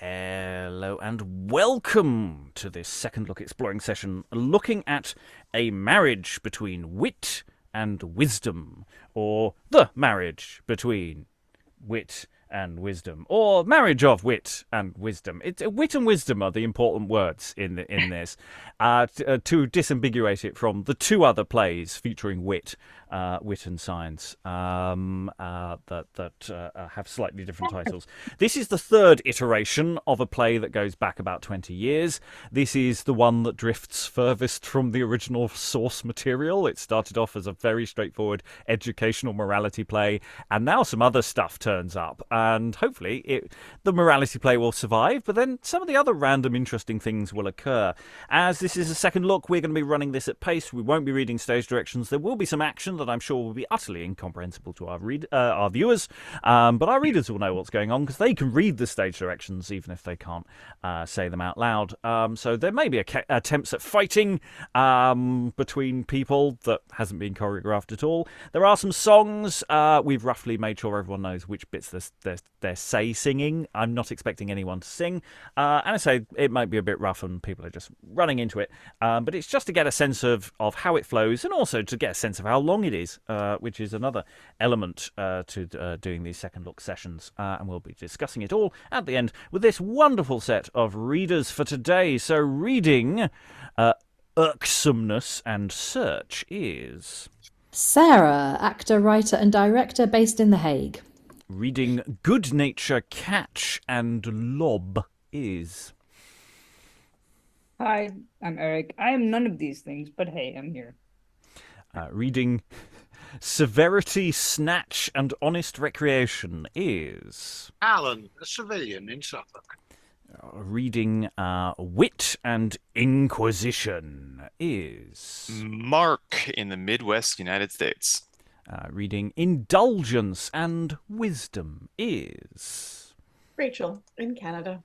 Hello and welcome to this second look exploring session looking at a marriage between wit and wisdom, or the marriage between wit and wisdom, or marriage of wit and wisdom. Wit and wisdom are the important words in this, to disambiguate it from the two other plays featuring wit and science that have slightly different titles. This is the third iteration of a play that goes back about 20 years. This is the one that drifts furthest from the original source material. It started off as a very straightforward educational morality play, and now some other stuff turns up. And hopefully the morality play will survive, but then some of the other random interesting things will occur. As this is a second look, we're going to be running this at pace. We won't be reading stage directions. There will be some action that I'm sure will be utterly incomprehensible to our viewers, but our readers will know what's going on because they can read the stage directions even if they can't say them out loud. So there may be attempts at fighting between people that hasn't been choreographed at all. There are some songs. We've roughly made sure everyone knows which bits they're singing. I'm not expecting anyone to sing. And I say it might be a bit rough and people are just running into it. But it's just to get a sense of how it flows and also to get a sense of how long it is, which is another element to doing these second look sessions. And we'll be discussing it all at the end with this wonderful set of readers for today. So reading Irksomeness and Search is Sarah, actor, writer and director based in The Hague. Reading Good Nature, Catch and Lob is Hi, I'm Eric. I am none of these things, but hey, I'm here. Reading Severity, Snatch and Honest Recreation is Alan, a civilian in Suffolk. Reading Wit and Inquisition is Mark in the Midwest United States. Reading Indulgence and Wisdom is Rachel in Canada.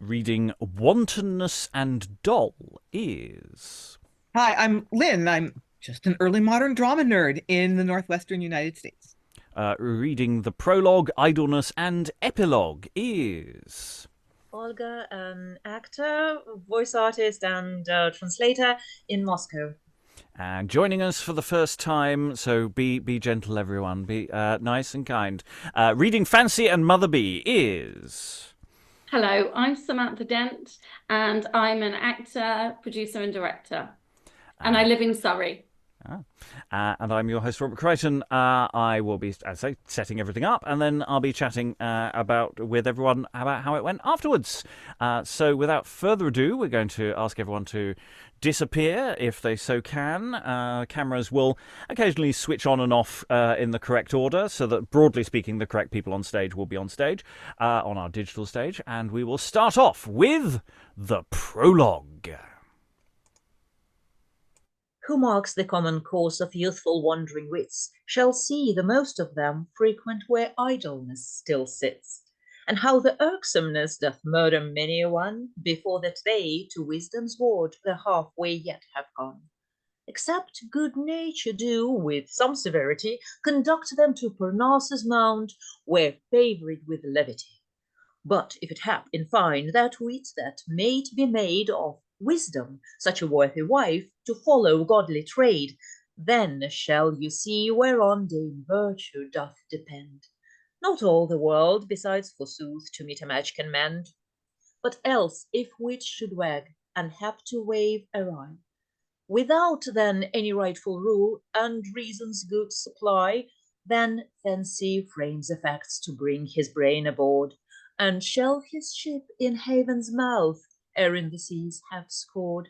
Reading Wantonness and Doll is Hi, I'm Lynn. I'm just an early modern drama nerd in the Northwestern United States. Reading the Prologue, Idleness and Epilogue is Olga, an actor, voice artist and translator in Moscow. And joining us for the first time, so be gentle, everyone. Be nice and kind. Reading Fancy and Mother Bee is Hello, I'm Samantha Dent, and I'm an actor, producer and director. And I live in Surrey. And I'm your host, Robert Crighton. I will be, as I say, setting everything up, and then I'll be chatting with everyone about how it went afterwards. So without further ado, we're going to ask everyone to disappear if they so can. Cameras will occasionally switch on and off in the correct order, so that, broadly speaking, the correct people on stage will be on stage, on our digital stage. And we will start off with the prologue. Who marks the common course of youthful wandering wits shall see the most of them frequent where idleness still sits, and how the irksomeness doth murder many a one before that they to wisdom's ward the halfway yet have gone. Except good nature do, with some severity, conduct them to Parnassus mount, where favoured with levity. But if it hap, in fine, that wit that may be made of wisdom, such a worthy wife, to follow godly trade, then shall you see whereon Dame Virtue doth depend. Not all the world, besides, forsooth, to meet a match can mend. But else, if wit should wag, and hap to wave awry, without then any rightful rule, and reason's good supply, then fancy frames effects to bring his brain aboard, and shall his ship in haven's mouth ere in the seas have scored,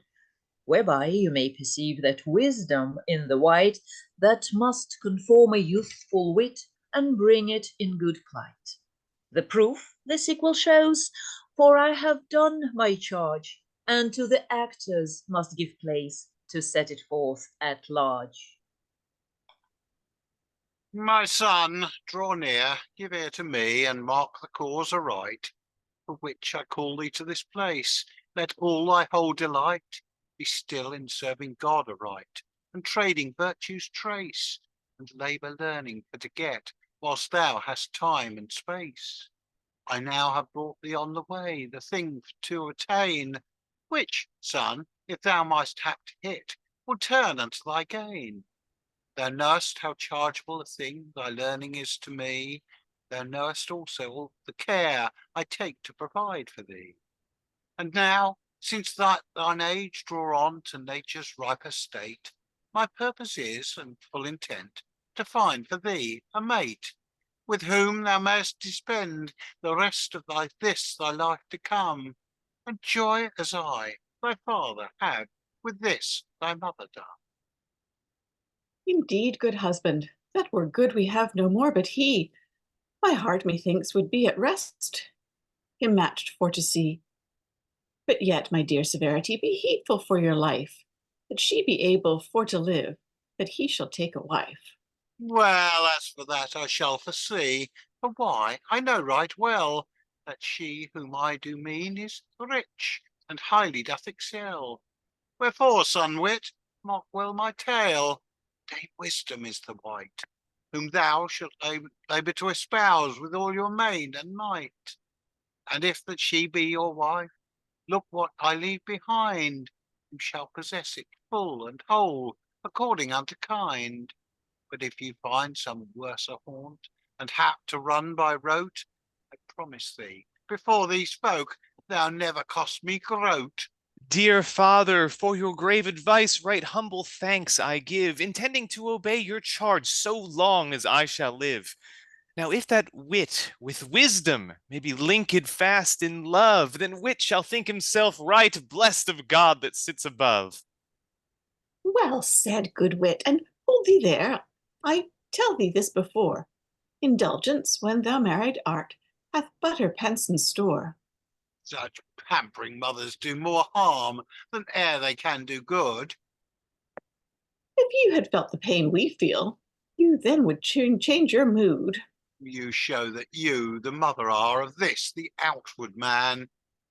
whereby you may perceive that wisdom in the white that must conform a youthful wit and bring it in good plight. The proof the sequel shows, for I have done my charge, and to the actors must give place to set it forth at large. My son, draw near, give ear to me, and mark the cause aright, for which I call thee to this place. Let all thy whole delight be still in serving God aright, and trading virtue's trace, and labour learning for to get, whilst thou hast time and space. I now have brought thee on the way, the thing to attain, which, son, if thou mightst hap to hit, will turn unto thy gain. Thou knowest how chargeable a thing thy learning is to me. Thou knowest also all the care I take to provide for thee. And now, since that thine age draw on to nature's riper state, my purpose is, and full intent, to find for thee a mate, with whom thou mayst dispend the rest of thy life to come, and joy as I, thy father, have with this thy mother done. Indeed, good husband, that were good we have no more but he. My heart, methinks, would be at rest, him matched for to see. But yet, my dear Severity, be heedful for your life, that she be able for to live, that he shall take a wife. Well, as for that I shall foresee, for why, I know right well, that she whom I do mean is rich, and highly doth excel. Wherefore, son wit, mark well my tale, Dame Wisdom is the wight, whom thou shalt labour to espouse with all your main and might. And if that she be your wife, look what I leave behind, you shall possess it full and whole, according unto kind. But if you find some worser haunt, and hap to run by rote, I promise thee, before these folk, thou never cost me groat. Dear father, for your grave advice, right humble thanks I give, intending to obey your charge so long as I shall live. Now, if that wit with wisdom may be linked fast in love, then wit shall think himself right blessed of God that sits above. Well said, good wit, and hold thee there. I tell thee this before. Indulgence, when thou married art, hath butter pence in store. Such pampering mothers do more harm than e'er they can do good. If you had felt the pain we feel, you then would change your mood. You show that you, the mother, are of this, the outward man,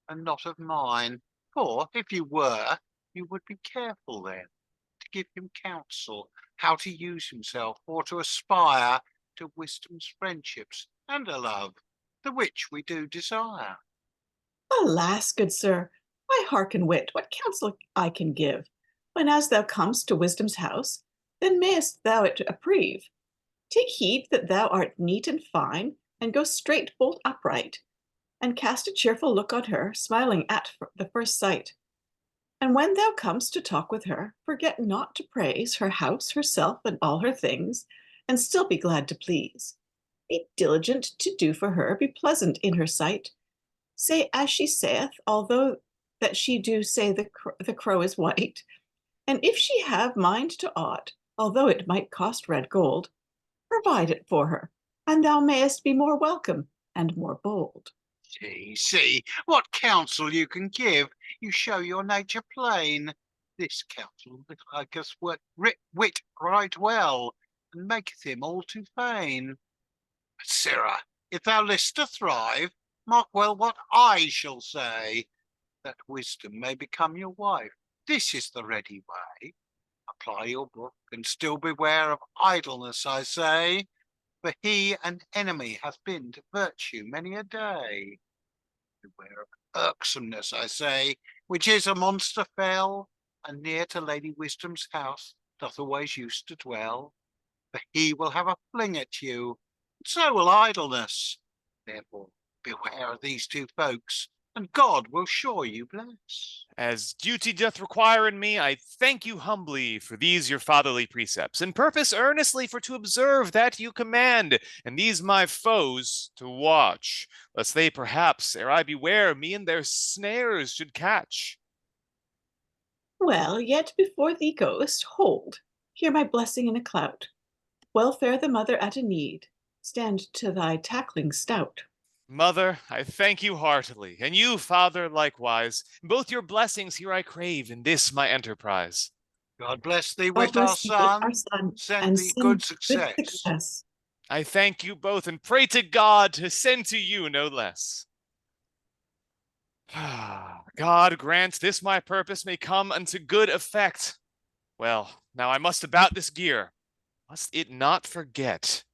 and not of mine. For if you were, you would be careful then to give him counsel, how to use himself, or to aspire to wisdom's friendships and a love, the which we do desire. Alas, good sir, I hearken wit what counsel I can give. When as thou comest to wisdom's house, then mayest thou it approve. Take heed that thou art neat and fine, and go straight bolt upright, and cast a cheerful look on her, smiling at the first sight. And when thou comest to talk with her, forget not to praise her house, herself, and all her things, and still be glad to please. Be diligent to do for her, be pleasant in her sight. Say as she saith, although that she do say the crow is white. And if she have mind to aught, although it might cost red gold, provide it for her, and thou mayest be more welcome and more bold. See, what counsel you can give, you show your nature plain. This counsel liketh wit right well, and maketh him all too fain. But, sirrah, if thou list to thrive, mark well what I shall say, that wisdom may become your wife. This is the ready way. Apply your book, and still beware of idleness, I say, for he an enemy hath been to virtue many a day. Beware of irksomeness, I say, which is a monster fell, and near to Lady Wisdom's house doth always used to dwell. For he will have a fling at you, and so will idleness. Therefore, beware of these two folks, and God will sure you bless. As duty doth require in me, I thank you humbly for these your fatherly precepts, and purpose earnestly for to observe that you command, and these my foes to watch, lest they perhaps, ere I beware, me in their snares should catch. Well, yet before thee goest, hold, hear my blessing in a clout. Well fare the mother at a need, stand to thy tackling stout. Mother, I thank you heartily, and you, father, likewise. Both your blessings here I crave in this my enterprise. God bless thee God with our bless thee with our son, son, send and thee send good success. success. I thank you both, and pray to God to send to you no less. God grant this my purpose may come unto good effect. Well, now I must about this gear. Must it not forget?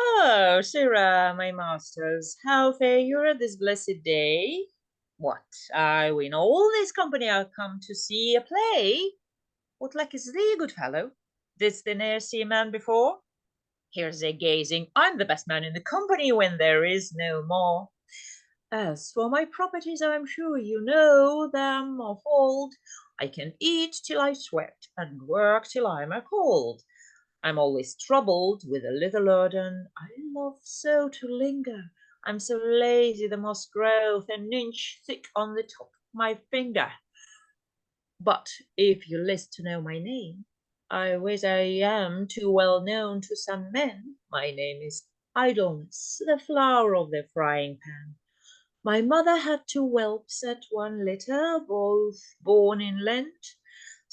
Oh, sirrah, my masters, how fare you this blessed day? What, I win all this company are come to see a play? What lack is thee, good fellow? Didst thou ne'er see a man before? Here's a gazing, I'm the best man in the company when there is no more. As for my properties, I'm sure you know them of old. I can eat till I sweat, and work till I'm a cold. I'm always troubled with a little burden. I love so to linger. I'm so lazy the moss growth an inch thick on the top of my finger. But if you list to know my name, I wish I am too well known to some men. My name is Idleness, the flower of the frying pan. My mother had two whelps at one litter, both born in Lent.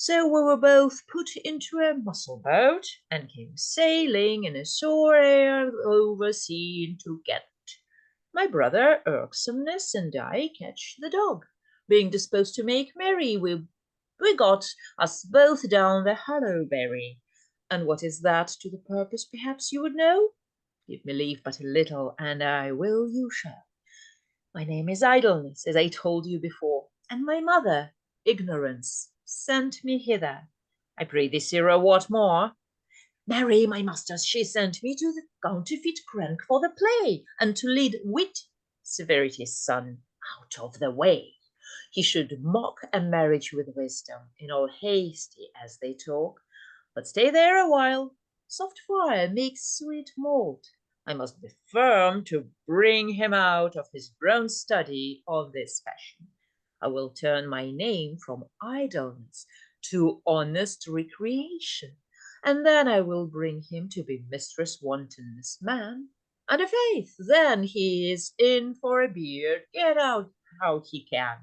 So we were both put into a mussel boat and came sailing in a sore air over sea into Ghent. My brother Irksomeness and I catch the dog. Being disposed to make merry, we got us both down the Hollowberry. And what is that to the purpose, perhaps you would know? Give me leave but a little, and I will you shall. My name is Idleness, as I told you before, and my mother, Ignorance, sent me hither. I pray thee, sirrah, what more? Marry, my masters, she sent me to the counterfeit crank for the play, and to lead Wit, Severity's son, out of the way. He should mock a marriage with wisdom, in all hasty as they talk. But stay there a while. Soft fire makes sweet malt. I must be firm to bring him out of his brown study on this fashion. I will turn my name from idleness to honest recreation, and then I will bring him to be Mistress Wantonness man. And a faith, then he is in for a beard, get out how he can.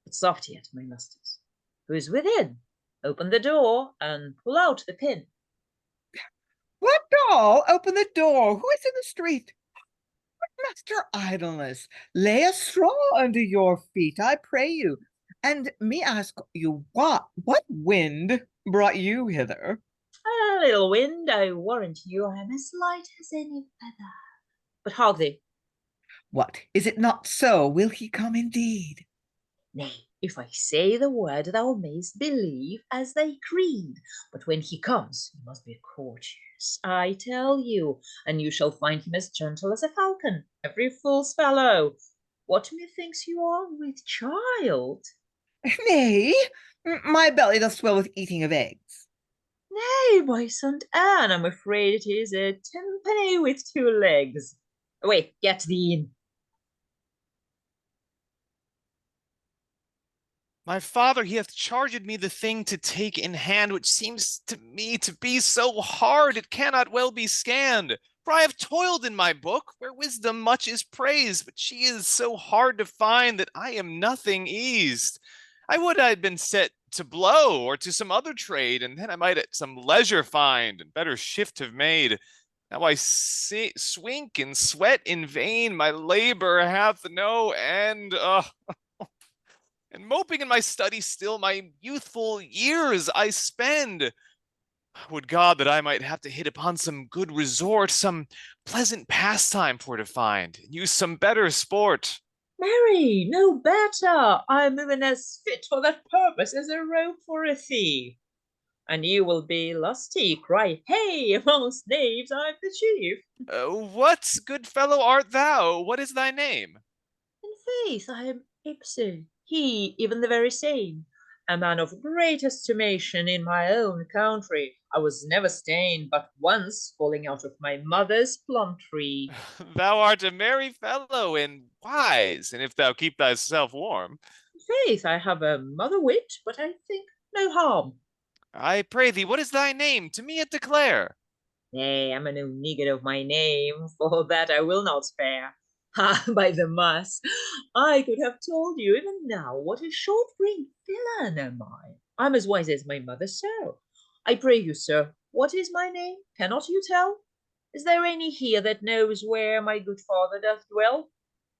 But soft yet, my masters. Who is within? Open the door and pull out the pin. What doll? Open the door. Who is in the street? Master Idleness, lay a straw under your feet, I pray you. And me ask you what wind brought you hither? A little wind, I warrant you, I am as light as any feather. But hark thee. What, is it not so? Will he come indeed? Nay, if I say the word, thou mayst believe as thy creed. But when he comes, you must be courteous, I tell you, and you shall find him as gentle as a falcon, every fool's fellow. What methinks you are with child? Nay, my belly doth swell with eating of eggs. Nay, by St. Anne, I'm afraid it is a tenpenny with two legs. Away, get thee in. My father, he hath charged me the thing to take in hand, which seems to me to be so hard it cannot well be scanned. For I have toiled in my book, where wisdom much is praised, but she is so hard to find that I am nothing eased. I would I had been set to blow, or to some other trade, and then I might at some leisure find, and better shift have made. Now I swink and sweat in vain, my labor hath no end. And moping in my study still, my youthful years I spend. Would God that I might have to hit upon some good resort, some pleasant pastime for to find, and use some better sport. Marry, no better. I'm even as fit for that purpose as a rope for a thief. And you will be lusty, cry, hey, amongst knaves I'm the chief. What, good fellow, art thou? What is thy name? In faith, I am Ipse, he, even the very same. A man of great estimation in my own country. I was never stained but once, falling out of my mother's plum tree. Thou art a merry fellow and wise, and if thou keep thyself warm. Faith, I have a mother wit, but I think no harm. I pray thee, what is thy name? To me it declare. Nay, I'm no niggard of my name, for that I will not spare. Ah, by the mass, I could have told you even now what a short-brained villain am I. I'm as wise as my mother, so. I pray you, sir, what is my name? Cannot you tell? Is there any here that knows where my good father doth dwell?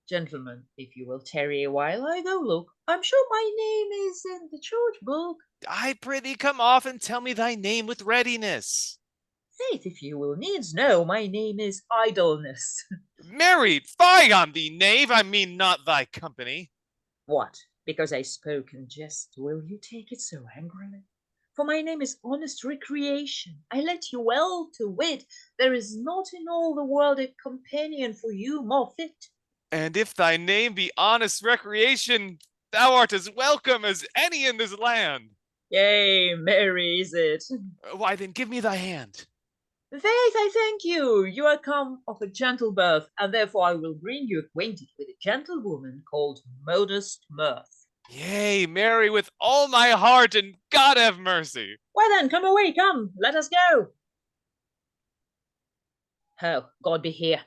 Gentlemen, if you will tarry a while, I go look. I'm sure my name is in the church book. I pray thee come off and tell me thy name with readiness. Faith, if you will needs know, my name is Idleness. Marry, fie on thee, knave, I mean not thy company. What? Because I spoke in jest, will you take it so angrily? For my name is Honest Recreation. I let you well to wit, there is not in all the world a companion for you more fit. And if thy name be Honest Recreation, thou art as welcome as any in this land. Yea, merry is it. Why then give me thy hand. Faith, I thank you. You are come of a gentle birth, and therefore I will bring you acquainted with a gentlewoman called Modest Mirth. Yea, marry with all my heart, and God have mercy. Why then, come away, come, let us go. Oh, God be here.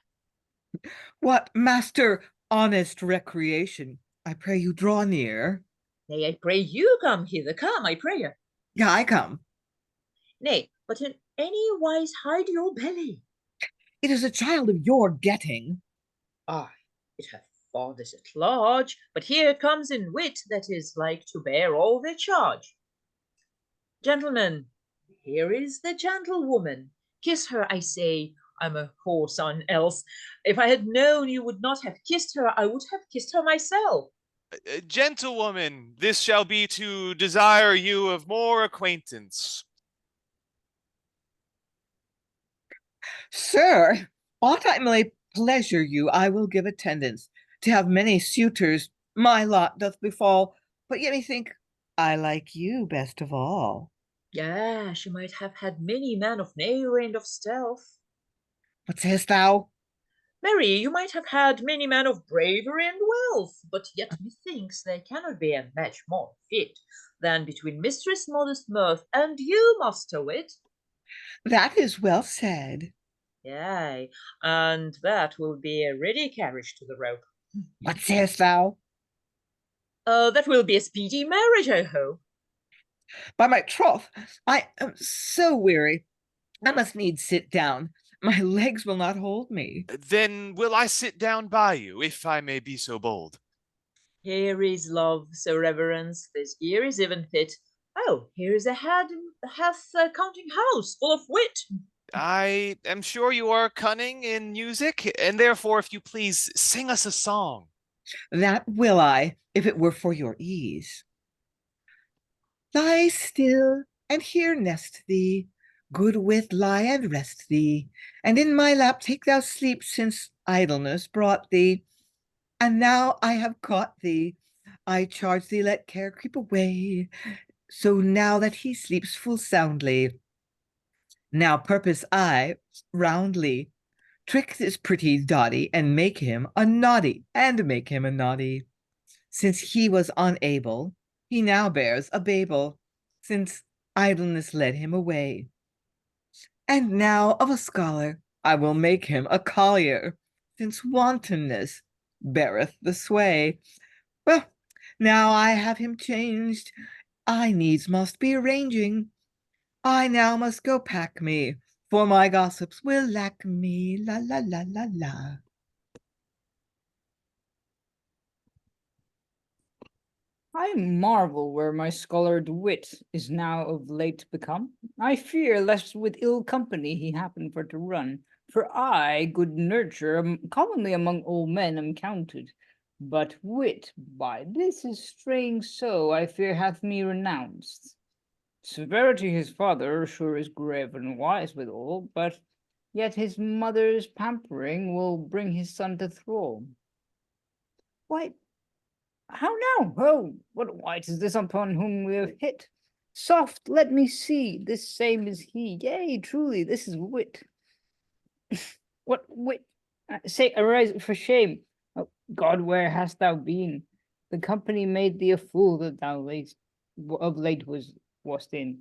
What, Master Honest Recreation, I pray you draw near. Nay, I pray you come hither, come, I pray you. Yeah, I come. Nay, but in any wise hide your belly. It is a child of your getting. Aye, it hath fathers at large, but here comes in wit that is like to bear all their charge. Gentlemen, here is the gentlewoman. Kiss her, I say. I'm a whore son else. If I had known you would not have kissed her, I would have kissed her myself. Gentlewoman, this shall be to desire you of more acquaintance. Sir, aught I may pleasure you, I will give attendance. To have many suitors, my lot doth befall, but yet methink I like you best of all. Yeah, she might have had many men of nay range of stealth. What sayest thou? Marry, you might have had many men of bravery and wealth, but yet methinks there cannot be a match more fit than between Mistress Modest Mirth and you, Master Wit. That is well said. Yea, and that will be a ready carriage to the rope. What sayest thou? That will be a speedy marriage, I hope. By my troth, I am so weary. I must needs sit down. My legs will not hold me. Then will I sit down by you, if I may be so bold. Here is love, so reverence, this gear is even fit. Oh, here is a head hath a counting house full of wit. I am sure you are cunning in music, and therefore, if you please, sing us a song. That will I, if it were for your ease. Lie still, and here nest thee. Good wit, lie and rest thee, and in my lap take thou sleep, since idleness brought thee. And now I have caught thee, I charge thee let care creep away. So now that he sleeps full soundly, now purpose I roundly trick this pretty dotty, and make him a naughty, Since he was unable, he now bears a babel, since idleness led him away. And now of a scholar I will make him a collier, since wantonness beareth the sway. Well, now I have him changed, I needs must be arranging. I now must go pack me, for my gossips will lack me. La la la la la. I marvel where my scholared wit is now of late become. I fear lest with ill company he happen for to run. For I, good nurture, commonly among all men am counted. But wit, by this is straying so, I fear hath me renounced. Severity his father sure is grave and wise withal, but yet his mother's pampering will bring his son to thrall. Why, how now? Oh, what wight is this upon whom we have hit? Soft, let me see, this same is he. Yea, truly, this is wit. What wit? Say, arise for shame. Oh, God, where hast thou been? The company made thee a fool that thou of late wast in.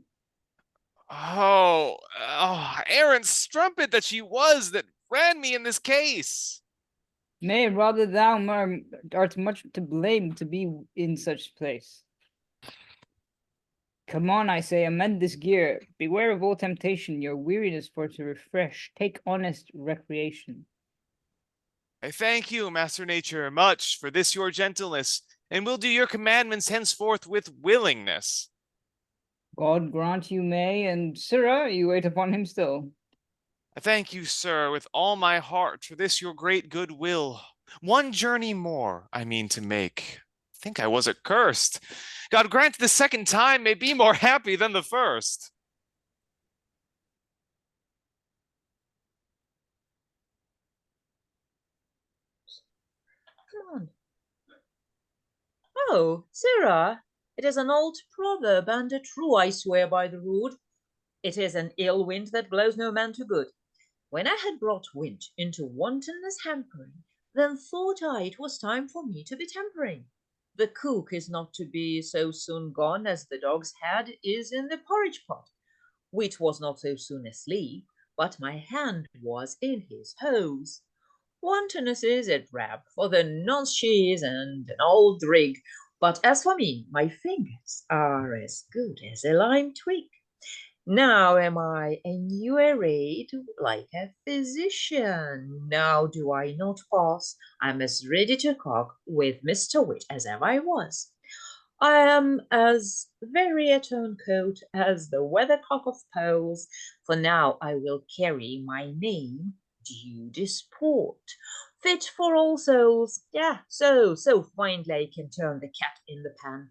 Oh, errant strumpet that she was that ran me in this case. Nay, rather thou art much to blame to be in such place. Come on, I say, amend this gear. Beware of all temptation, your weariness for to refresh. Take honest recreation. I thank you, Master Nature, much for this your gentleness, and will do your commandments henceforth with willingness. God grant you may, and sirrah, you wait upon him still. I thank you, sir, with all my heart for this your great goodwill. One journey more I mean to make. Think I was accursed. God grant the second time may be more happy than the first. Come on. Oh, sirrah, it is an old proverb and a true, I swear by the rood. It is an ill wind that blows no man to good. When I had brought wind into wantonness hampering, then thought I it was time for me to be tempering. The cook is not to be so soon gone as the dog's head is in the porridge pot. Wit was not so soon asleep, but my hand was in his hose. Wantonness is a drab, for the nonce she is and an old rig, but as for me, my fingers are as good as a lime twig. Now am I a new arrayed like a physician. Now do I not pass, I'm as ready to cock with Mr. Wit as ever I was. I am as very a turncoat as the weathercock of poles, for now I will carry my name, due disport, fit for all souls. Yeah, so finely I can turn the cat in the pan.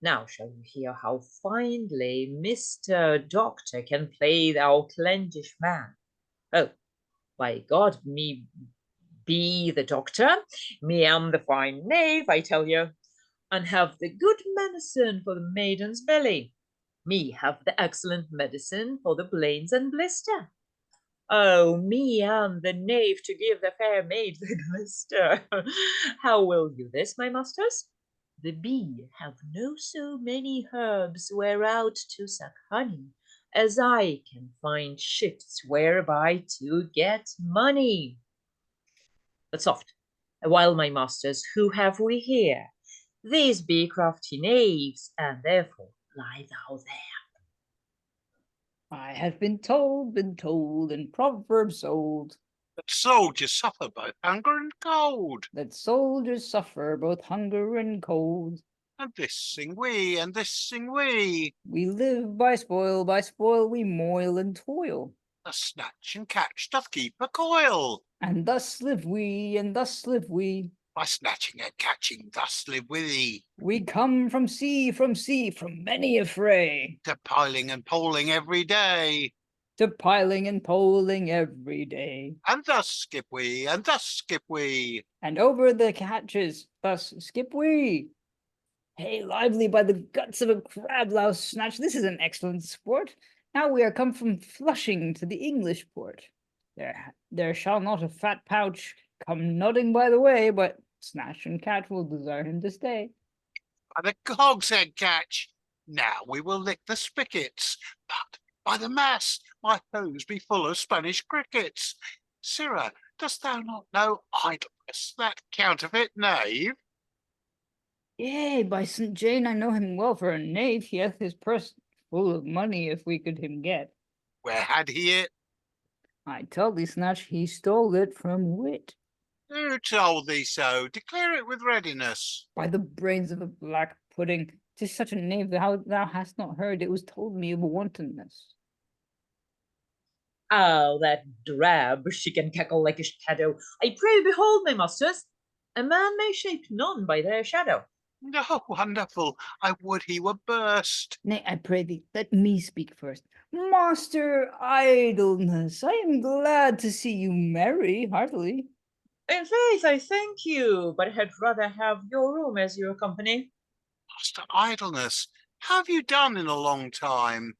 Now shall you hear how finely Mr. Doctor can play the outlandish man. Oh, by God, me be the doctor, me am the fine knave, I tell you, and have the good medicine for the maiden's belly. Me have the excellent medicine for the blains and blister. Oh, me am the knave to give the fair maid the glister. How will you this, my masters? The bee have no so many herbs whereout to suck honey, as I can find shifts whereby to get money. But soft, awhile, my masters, who have we here? These be crafty knaves, and therefore lie thou there. I have been told, and proverbs old, That soldiers suffer both hunger and cold. that soldiers suffer both hunger and cold. And this sing we, and this sing we. We live by spoil we moil and toil. The snatch and catch doth keep a coil. And thus live we, and thus live we. By snatching and catching, thus live we. We come from sea, from many a fray. To piling and poling every day. To piling and poling every day. And thus skip we, and thus skip we. And over the catches, thus skip we. Hey, lively by the guts of a crab louse snatch, this is an excellent sport. Now we are come from Flushing to the English port. There shall not a fat pouch come nodding by the way, but Snatch and Catch will desire him to stay. By the hogshead catch, now we will lick the spigots. But by the mass, my hose be full of Spanish crickets. Sirrah, dost thou not know Idleness, that counterfeit knave? Yea, by St. Jane, I know him well for a knave. He hath his purse full of money if we could him get. Where had he it? I tell thee, Snatch, he stole it from Wit. Who told thee so? Declare it with readiness. By the brains of a black pudding, 'tis such a knave that thou hast not heard. It was told me of Wantonness. Oh, that drab, she can cackle like a shadow. I pray behold, my masters, a man may shape none by their shadow. No, wonderful, I would he were burst. Nay, I pray thee, let me speak first. Master Idleness, I am glad to see you merry heartily. In faith, I thank you, but I had rather have your room as your company. Master Idleness, how have you done in a long time?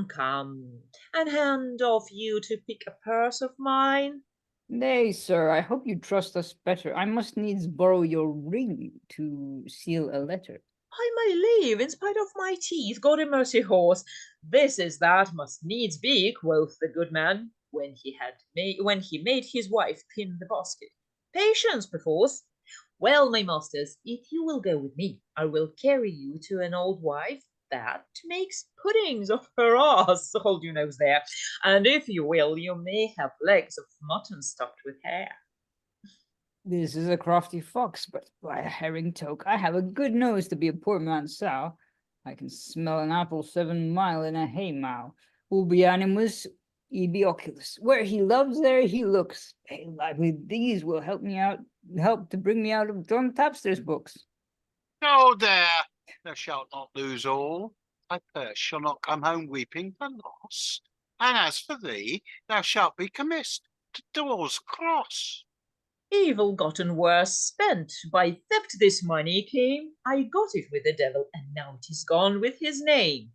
Come, and hand off you to pick a purse of mine. Nay, sir, I hope you trust us better. I must needs borrow your ring to seal a letter. I may leave, in spite of my teeth, God in mercy, horse. This is that must needs be, quoth the good man, when he made his wife pin the basket. Patience, perforce. Well, my masters, if you will go with me, I will carry you to an old wife that makes puddings of her ass. Hold your nose there. And if you will, you may have legs of mutton stuffed with hair. This is a crafty fox, but by a herring toke, I have a good nose to be a poor man's sow. I can smell an apple 7 mile in a hay mow. Ubi animus, Ibi oculus. Where he loves, there he looks. Hey, lively, these will help me out, help to bring me out of John Tapster's books. Go there, thou shalt not lose all. Thy purse shall not come home weeping for loss. And as for thee, thou shalt be commissed to Doors Cross. Evil gotten worse spent. By theft this money came. I got it with the devil, and now 'tis gone with his name.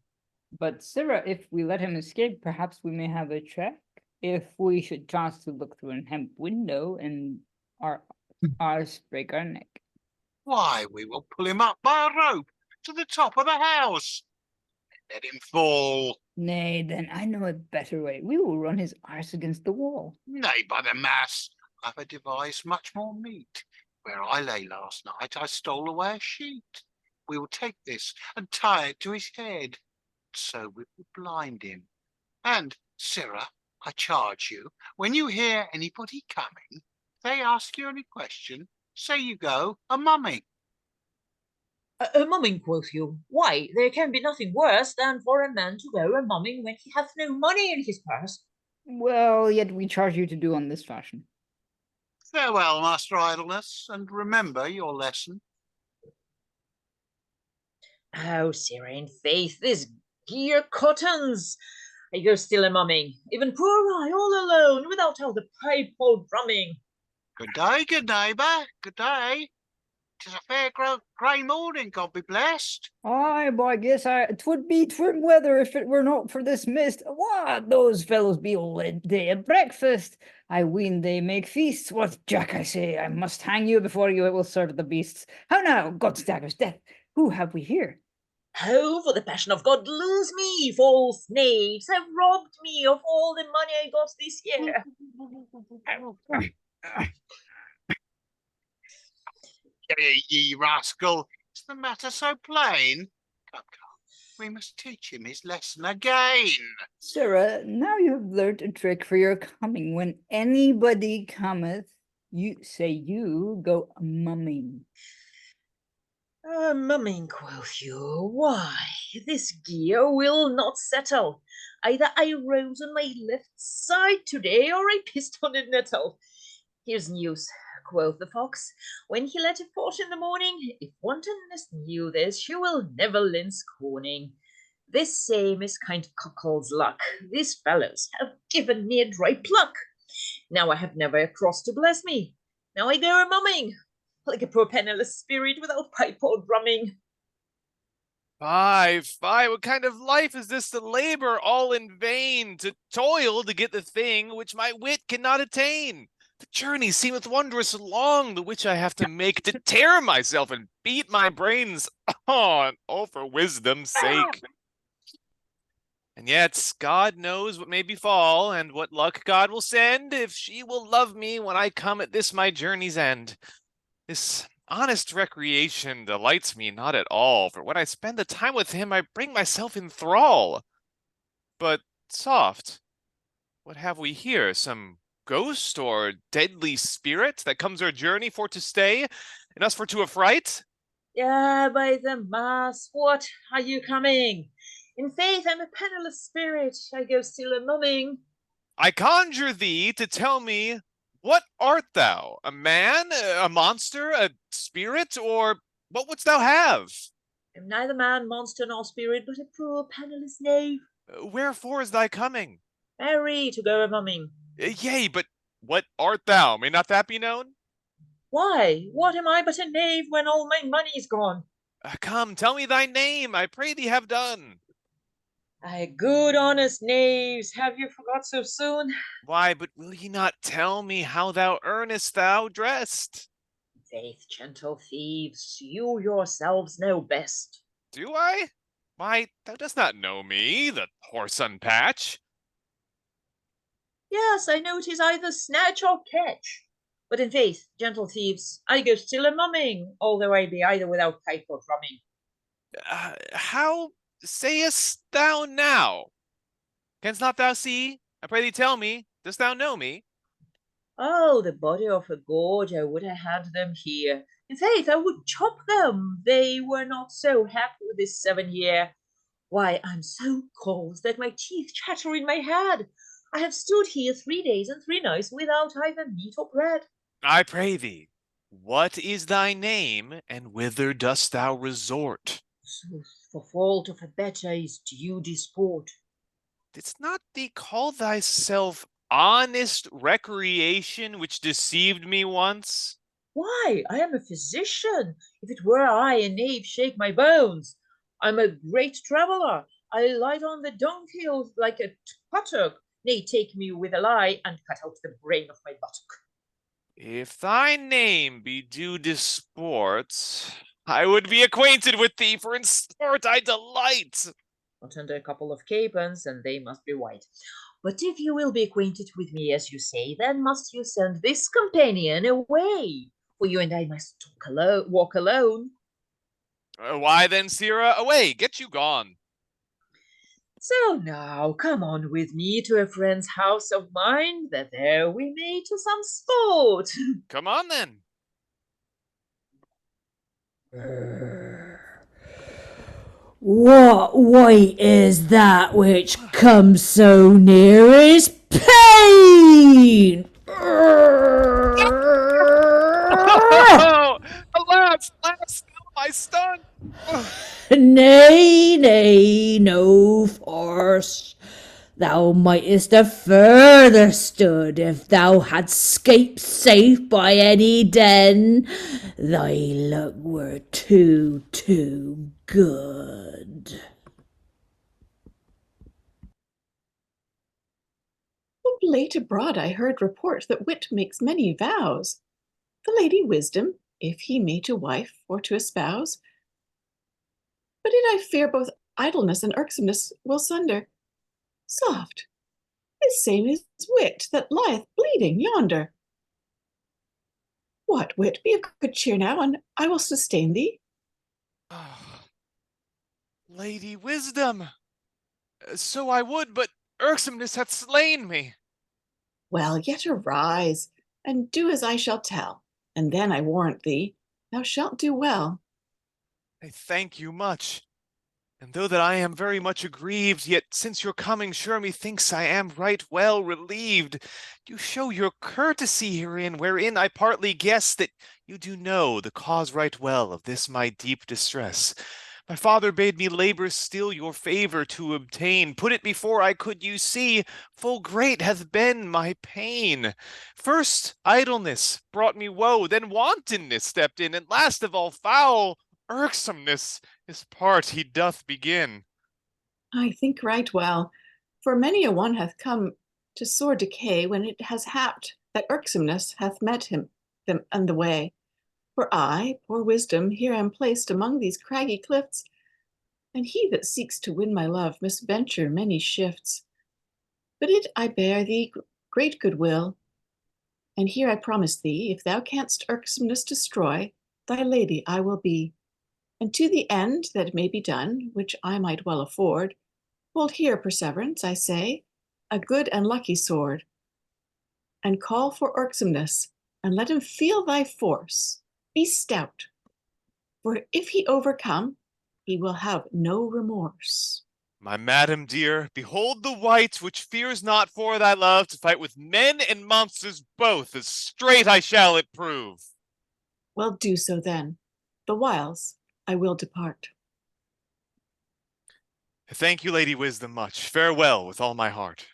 But, Sirrah, if we let him escape, perhaps we may have a check. If we should chance to look through an hemp window and our ours break our neck. Why, we will pull him up by a rope to the top of the house. Let him fall. Nay, then I know a better way. We will run his arse against the wall. Nay, by the mass, I have devised much more meat. Where I lay last night, I stole away a sheet. We will take this and tie it to his head. So we will blind him. And, Sirrah, I charge you, when you hear anybody coming, if they ask you any question, say you go a-mumming. A mumming, quoth you? Why, there can be nothing worse than for a man to go a mumming when he hath no money in his purse. Well, yet we charge you to do on this fashion. Farewell, Master Idleness, and remember your lesson. Oh, Sirrah, in faith, this gear cottons. I go still a mumming, even poor I all alone, without all the pipe or drumming. Good day, good neighbour, good day. 'Tis a fair grey morning, God be blessed. Aye, by guess 'twould be trim weather if it were not for this mist. What, those fellows be all day at breakfast. I ween they make feasts. What, Jack, I say, I must hang you before you will serve the beasts. How now, God's daggers, death, who have we here? Oh, for the passion of God, lose me, false knaves, have robbed me of all the money I got this year. Ye rascal, is the matter so plain? Come, we must teach him his lesson again. Sirrah, now you have learnt a trick for your coming. When anybody cometh, you go mumming. Mumming, quoth you, why, this gear will not settle. Either I rose on my left side today, or I pissed on a nettle. Here's news, quoth the fox, when he let it forth in the morning. If Wantonness knew this, she will never lend scorning. This same is kind cockle's luck. These fellows have given me a dry pluck. Now I have never a cross to bless me. Now I go a mumming, like a poor penniless spirit without pipe or drumming. Fie, what kind of life is this to labor all in vain, to toil to get the thing which my wit cannot attain? The journey seemeth wondrous long, the which I have to make to tear myself and beat my brains on, all for wisdom's sake. And yet, God knows what may befall, and what luck God will send, if she will love me when I come at this my journey's end. This honest recreation delights me not at all, for when I spend the time with him, I bring myself in thrall. But soft, what have we here? Some ghost or deadly spirit that comes our journey for to stay, and us for to affright? Yeah, by the mass, what are you coming? In faith, I'm a penniless spirit. I go still a mumming. I conjure thee to tell me, what art thou? A man, a monster, a spirit, or what wouldst thou have? I'm neither man, monster, nor spirit, but a poor penniless knave. Wherefore is thy coming? Marry, to go a mumming. Yea, but what art thou? May not that be known? Why, what am I but a knave when all my money's gone? Come, tell me thy name, I pray thee have done. Aye, good honest knaves, have you forgot so soon? Why, but will ye not tell me how thou earnest thou dressed? Faith, gentle thieves, you yourselves know best. Do I? Why, thou dost not know me, the whoreson patch. Yes, I know 'tis either snatch or catch. But in faith, gentle thieves, I go still a mumming, although I be either without pipe or drumming. How sayest thou now? Canst not thou see? I pray thee tell me, dost thou know me? Oh, the body of a gorge, I would have had them here. In faith, I would chop them, they were not so happy with this 7 year. Why, I'm so cold that my teeth chatter in my head. I have stood here 3 days and 3 nights without either meat or bread. I pray thee, what is thy name, and whither dost thou resort? Sooth, for fault of a better is due disport. Didst not thee call thyself honest recreation, which deceived me once? Why, I am a physician. If it were I, a knave, shake my bones. I'm a great traveller. I light on the dunghills like a puttock. Nay, take me with a lie and cut out the brain of my buttock. If thy name be due disport, I would be acquainted with thee, for in sport I delight. Not under a couple of capons, and they must be white. But if you will be acquainted with me, as you say, then must you send this companion away, for you and I must walk alone. Why then, Sirrah, away, get you gone. So now, come on with me to a friend's house of mine, that there we may to some sport. Come on then. What weight is that which comes so near his pain? Oh, alas, my stun. Nay, nay, no force. Thou mightest have further stood if thou hadst 'scaped safe by any den. Thy luck were too good. Of late abroad I heard report that wit makes many vows. The Lady Wisdom, if he may to wife or to espouse. But it I fear both idleness and irksomeness will sunder. Soft, this same is wit that lieth bleeding yonder. What, wit, be of good cheer now, and I will sustain thee. Lady Wisdom, so I would, but irksomeness hath slain me. Well, yet arise, and do as I shall tell, and then I warrant thee, thou shalt do well. I thank you much. And though that I am very much aggrieved, yet since your coming sure methinks I am right well relieved. You show your courtesy herein, wherein I partly guess that you do know the cause right well of this my deep distress. My father bade me labor still your favor to obtain. Put it before I could you see, full great hath been my pain. First idleness brought me woe, then wantonness stepped in, and last of all foul irksomeness, his part he doth begin. I think right well, for many a one hath come to sore decay when it has happed that irksomeness hath met them on the way. For I, poor wisdom, here am placed among these craggy cliffs, and he that seeks to win my love must venture many shifts. But it I bear thee great goodwill, and here I promise thee, if thou canst irksomeness destroy, thy lady I will be. And to the end that may be done, which I might well afford, hold here, perseverance, I say, a good and lucky sword, and call for irksomeness, and let him feel thy force. Be stout, for if he overcome, he will have no remorse. My madam dear, behold the white which fears not for thy love to fight with men and monsters both, as straight I shall it prove. Well, do so then. The whiles I will depart. Thank you, Lady Wisdom, much. Farewell with all my heart.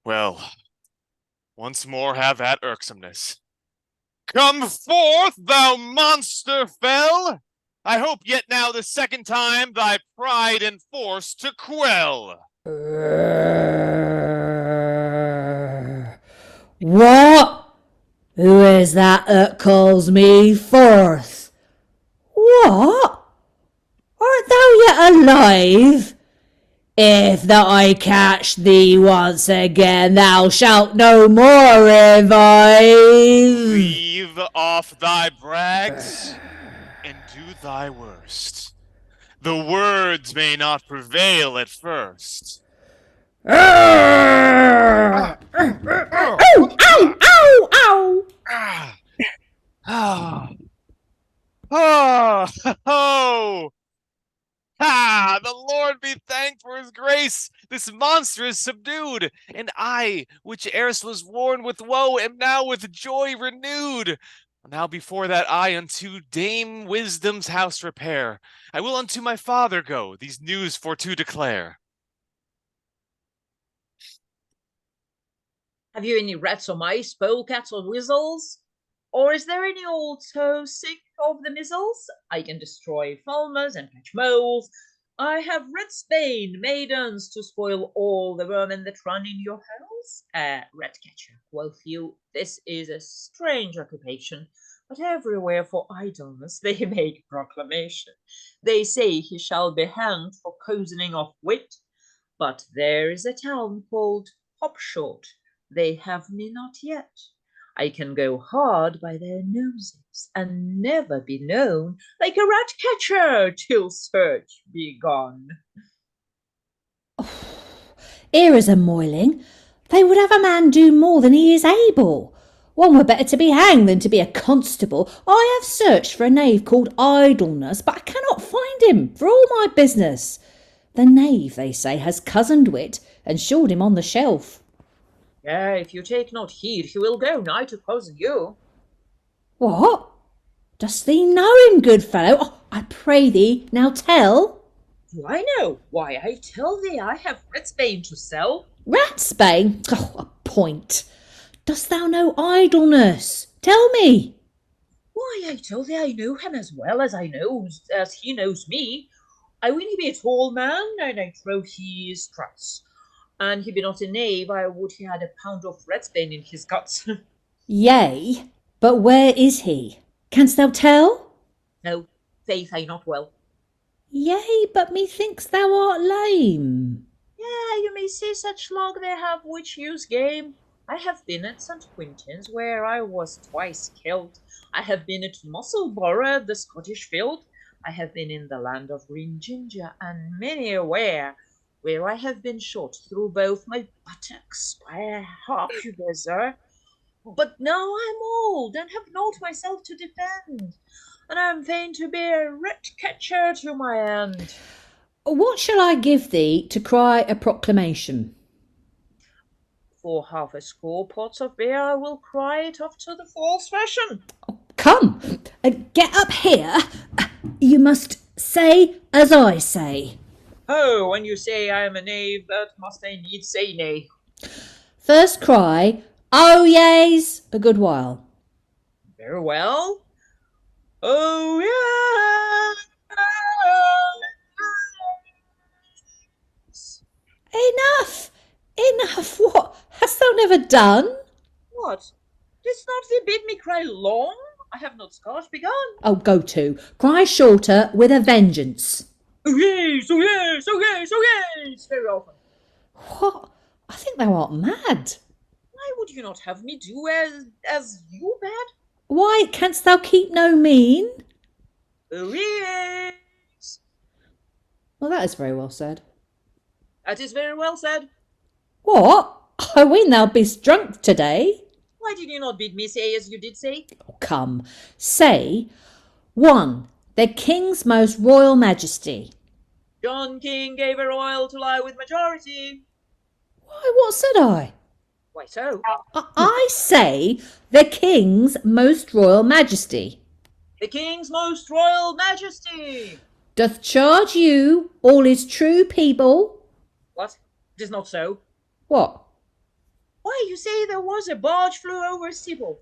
Well, once more have at irksomeness. Come forth, thou monster fell! I hope yet now the second time thy pride and force to quell. What? Who is that calls me forth? What? Art thou yet alive? If that I catch thee once again, thou shalt no more revive. Leave off thy brags, and do thy worst. The words may not prevail at first. Ow! Ow! Ow! Ow! Ah! Oh! Oh! Ha! The Lord be thanked for his grace! This monster is subdued, and I, which erst was worn with woe, am now with joy renewed. Now before that I unto Dame Wisdom's house repair, I will unto my father go, these news for to declare. Have you any rats or mice, polecats or weasels? Or is there any old toe sick of the measles? I can destroy fulmars and catch moles. I have rat-spaned maidens to spoil all the vermin that run in your house. Rat catcher, quoth you, this is a strange occupation, but everywhere for idleness they make proclamation. They say he shall be hanged for cozening of wit, but there is a town called Hopshot. They have me not yet. I can go hard by their noses, and never be known like a rat catcher till search be gone. Here is a moiling. They would have a man do more than he is able. One were better to be hanged than to be a constable. I have searched for a knave called Idleness, but I cannot find him for all my business. The knave, they say, has cozened wit, and shawed him on the shelf. If you take not heed, he will go nigh to cozen you. What? Dost thee know him, good fellow? Oh, I pray thee, now tell. Do I know? Why, I tell thee, I have ratsbane to sell. Ratsbane? Oh, a point. Dost thou know Idleness? Tell me. Why, I tell thee, I know him as well as he knows me. I win he be a tall man, and I trow he is truss. And he be not a knave, I would he had a pound of ratsbane in his guts. Yea, but where is he? Canst thou tell? No, faith, I not well. Yea, but methinks thou art lame. Yeah, you may say such luck they have which use game. I have been at St. Quintin's, where I was twice killed. I have been at Musselborough, the Scottish field. I have been in the land of green ginger, and many a where I have been shot through both my buttocks by a harquebuser. But now I'm old, and have not myself to defend, and I am fain to be a rat-catcher to my end. What shall I give thee to cry a proclamation? For 50 pots of beer I will cry it off to the false fashion. Oh, come, get up here. You must say as I say. Oh, when you say I am a knave, that must I needs say nay. First cry, oh yeas, a good while. Very well. Oh yes. Enough, what? Hast thou never done? What? Didst not thee bid me cry long? I have not scarce begun. Oh, go to. Cry shorter with a vengeance. Oh yes, oh yes, oh yes, oh yes, very often. What? I think thou art mad. Why would you not have me do as you bade? Why, canst thou keep no mean? Oh yes. Well, that is very well said. That is very well said. What? I ween thou be'st drunk today. Why did you not bid me say as you did say? Oh, come, say, 1. The King's Most Royal Majesty. John King gave a royal to lie with majority. Why, what said I? Why so? I say the King's Most Royal Majesty. The King's Most Royal Majesty. Doth charge you, all his true people. What? It is not so. What? Why, you say there was a barge flew over Sybil.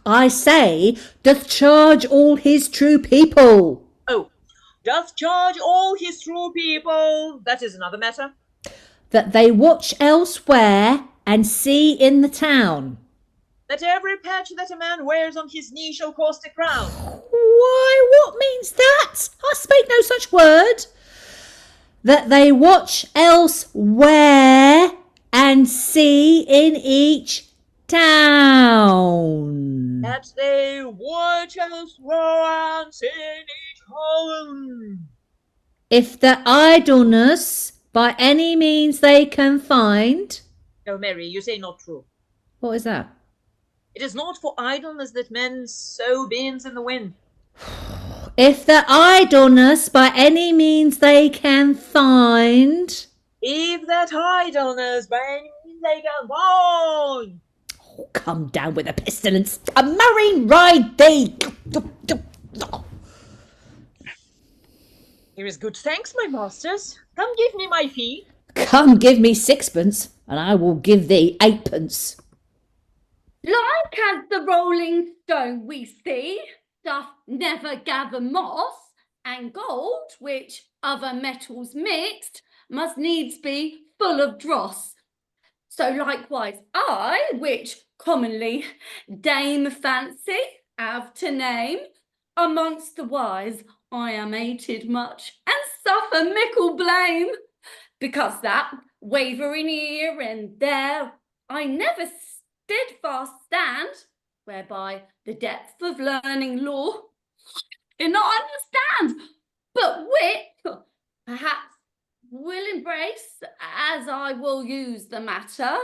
I say, doth charge all his true people. Oh, doth charge all his true people. That is another matter. That they watch elsewhere and see in the town. That every patch that a man wears on his knee shall cost a crown. Why, what means that? I speak no such word. That they watch elsewhere and see in each town. That they watch elsewhere and see in each town. If the idleness by any means they can find. No, Mary, you say not true. What is that? It is not for idleness that men sow beans in the wind. If the idleness by any means they can find. If that idleness by any means they can find. Oh, come down with a pestilence. A marine ride thee. Here is good thanks, my masters. Come give me my fee. Come give me sixpence, and I will give thee eightpence. Like as the rolling stone we see, doth never gather moss, and gold, which other metals mixed, must needs be full of dross. So likewise I, which commonly Dame Fancy have to name, amongst the wise I am hated much, and suffer mickle blame, because that, wavering here and there, I never steadfast stand, whereby the depth of learning law I cannot understand, but wit, perhaps, will embrace, as I will use the matter,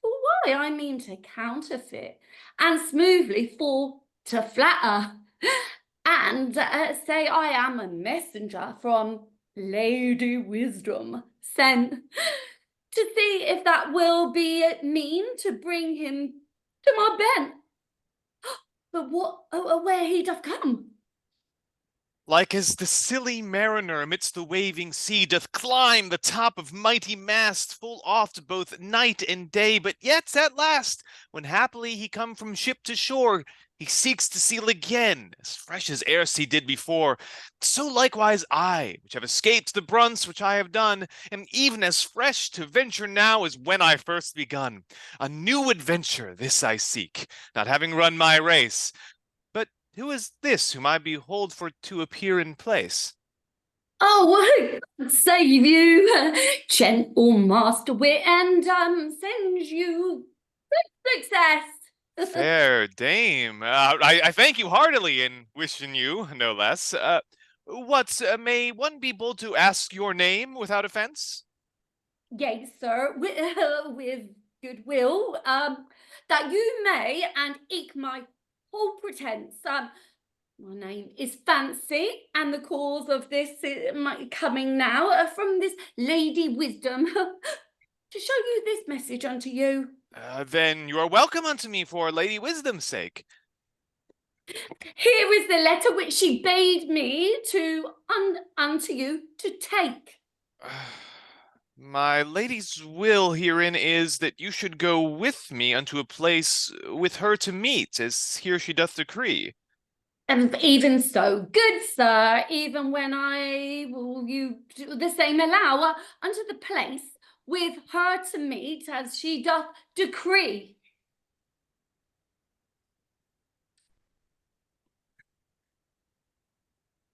for why I mean to counterfeit, and smoothly for to flatter, and say I am a messenger from Lady Wisdom, sent to see if that will be mean to bring him to my bent. But what, where he doth come? Like as the silly mariner amidst the waving sea doth climb the top of mighty mast full oft both night and day, but yet at last, when happily he come from ship to shore, he seeks to seal again, as fresh as erst he did before. So likewise I, which have escaped the brunts which I have done, am even as fresh to venture now as when I first begun. A new adventure this I seek, not having run my race. But who is this whom I behold for to appear in place? Oh, save you, gentle master wit, and sends you success. Fair dame, I thank you heartily in wishing you, no less. May one be bold to ask your name without offense? Yea, sir, with goodwill, that you may, and eke my whole pretence, my name is Fancy, and the cause of this my coming now from this Lady Wisdom to show you this message unto you. Then you are welcome unto me for Lady Wisdom's sake. Here is the letter which she bade me to unto you to take. My lady's will herein is that you should go with me unto a place with her to meet, as here she doth decree. And even so, good sir, even when I will you do the same allow unto the place with her to meet as she doth decree.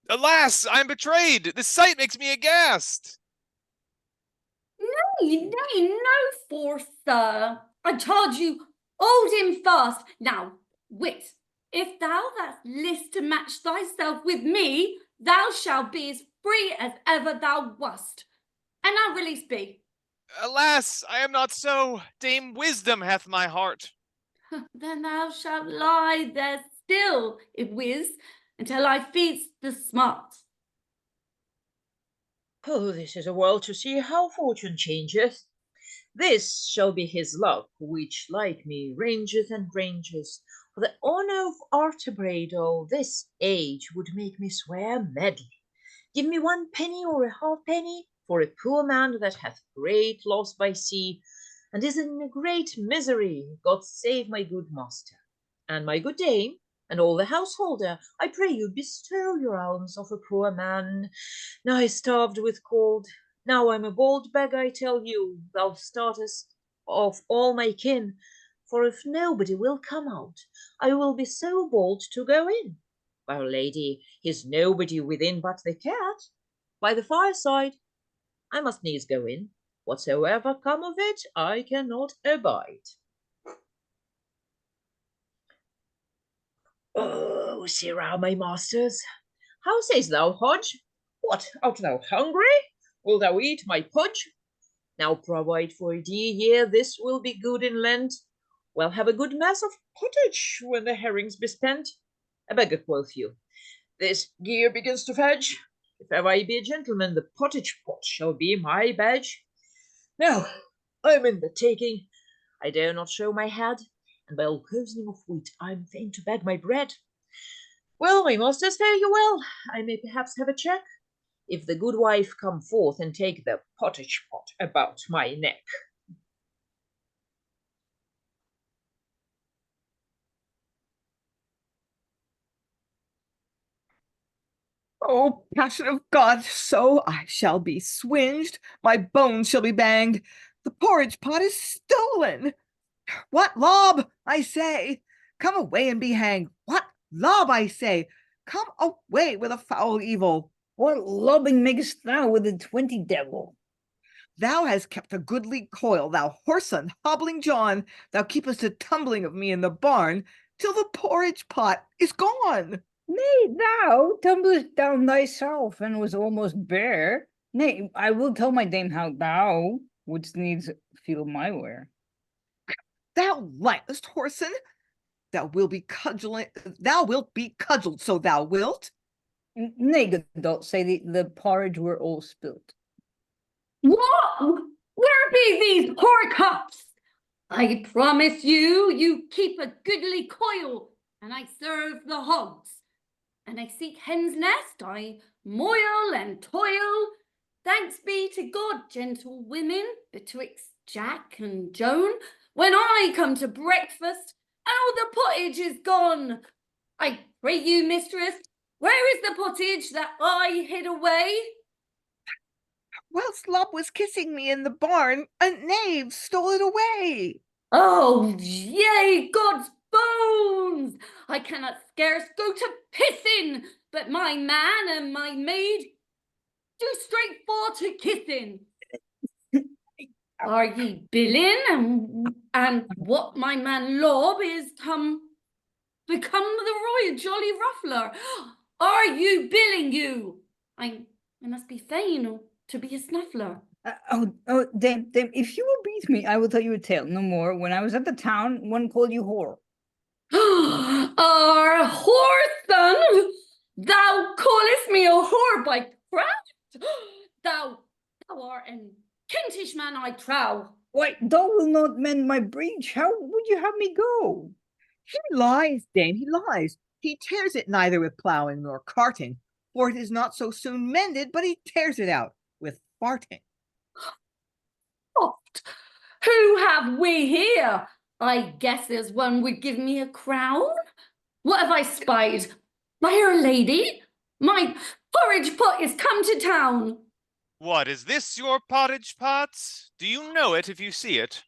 Alas, I am betrayed! This sight makes me aghast! Nay, no force, sir. I charge you, hold him fast. Now, wit, if thou that's list to match thyself with me, thou shalt be as free as ever thou wast. And now release be. Alas, I am not so. Dame Wisdom hath my heart. Then thou shalt lie there still, if whiz, until I feast the smart. Oh, this is a world to see how fortune changeth. This shall be his luck, which, like me, rangeth and ranges. For the honour of Artebrado, this age would make me swear madly. Give me 1 penny or a halfpenny for a poor man that hath great loss by sea, and is in a great misery. God save my good master, and my good dame, and all the householder. I pray you bestow your alms of a poor man, nigh starved with cold. Now I'm a bold beggar, I tell you, thou startest of all my kin. For if nobody will come out, I will be so bold to go in. Well, lady, he's nobody within but the cat. By the fireside, I must needs go in. Whatsoever come of it, I cannot abide. Oh, sirrah, my masters, how sayst thou, Hodge? What, art thou hungry? Wilt thou eat my pudge? Now provide for a dear year, this will be good in Lent. We'll have a good mess of pottage when the herrings be spent. A beggar, quoth you. This gear begins to fudge. If ever I be a gentleman, the pottage pot shall be my badge. Now, I'm in the taking. I dare not show my head, and by all cozening of wheat, I'm fain to beg my bread. Well, my masters, fare you well. I may perhaps have a check, if the good wife come forth and take the pottage pot about my neck. Oh, passion of God, so I shall be swinged, my bones shall be banged. The porridge pot is stolen. What lob, I say? Come away and be hanged. What lob, I say? Come away with a foul evil. What lobbing makest thou with the 20 devil? Thou hast kept a goodly coil, thou whoreson, hobbling John. Thou keepest a tumbling of me in the barn, till the porridge pot is gone. Nay, thou tumblest down thyself, and was almost bare. Nay, I will tell my dame how thou wouldst needs feel my wear. Thou liest, whoreson. Thou wilt be cudgeled, so thou wilt. Nay, good adult, say the porridge were all spilt. What? Where be these poor cups? I promise you, you keep a goodly coil, and I serve the hogs. And I seek hen's nest, I moil and toil. Thanks be to God, gentle women, betwixt Jack and Joan, when I come to breakfast, and all the pottage is gone. I pray you, mistress, where is the pottage that I hid away? Whilst Lob was kissing me in the barn, a knave stole it away. Oh, yea, God's bones! I cannot scarce go to pissing, but my man and my maid do straight for to kissing. Are ye billing, and what my man Lob is become the royal jolly ruffler? Are you billing you? I must be fain to be a snuffler. Dame, if you will beat me, I will tell you a tale, no more. When I was at the town, one called you whore. Our whore son, thou callest me a whore by craft. Thou art an Kentish man, I trow. Why, thou will not mend my breach. How would you have me go? He lies, dame, he lies. He tears it neither with ploughing nor carting, for it is not so soon mended, but he tears it out with farting. Who have we here? I guess there's one would give me a crown. What have I spied? My fair lady? My porridge pot is come to town. What, is this your pottage pot? Do you know it if you see it?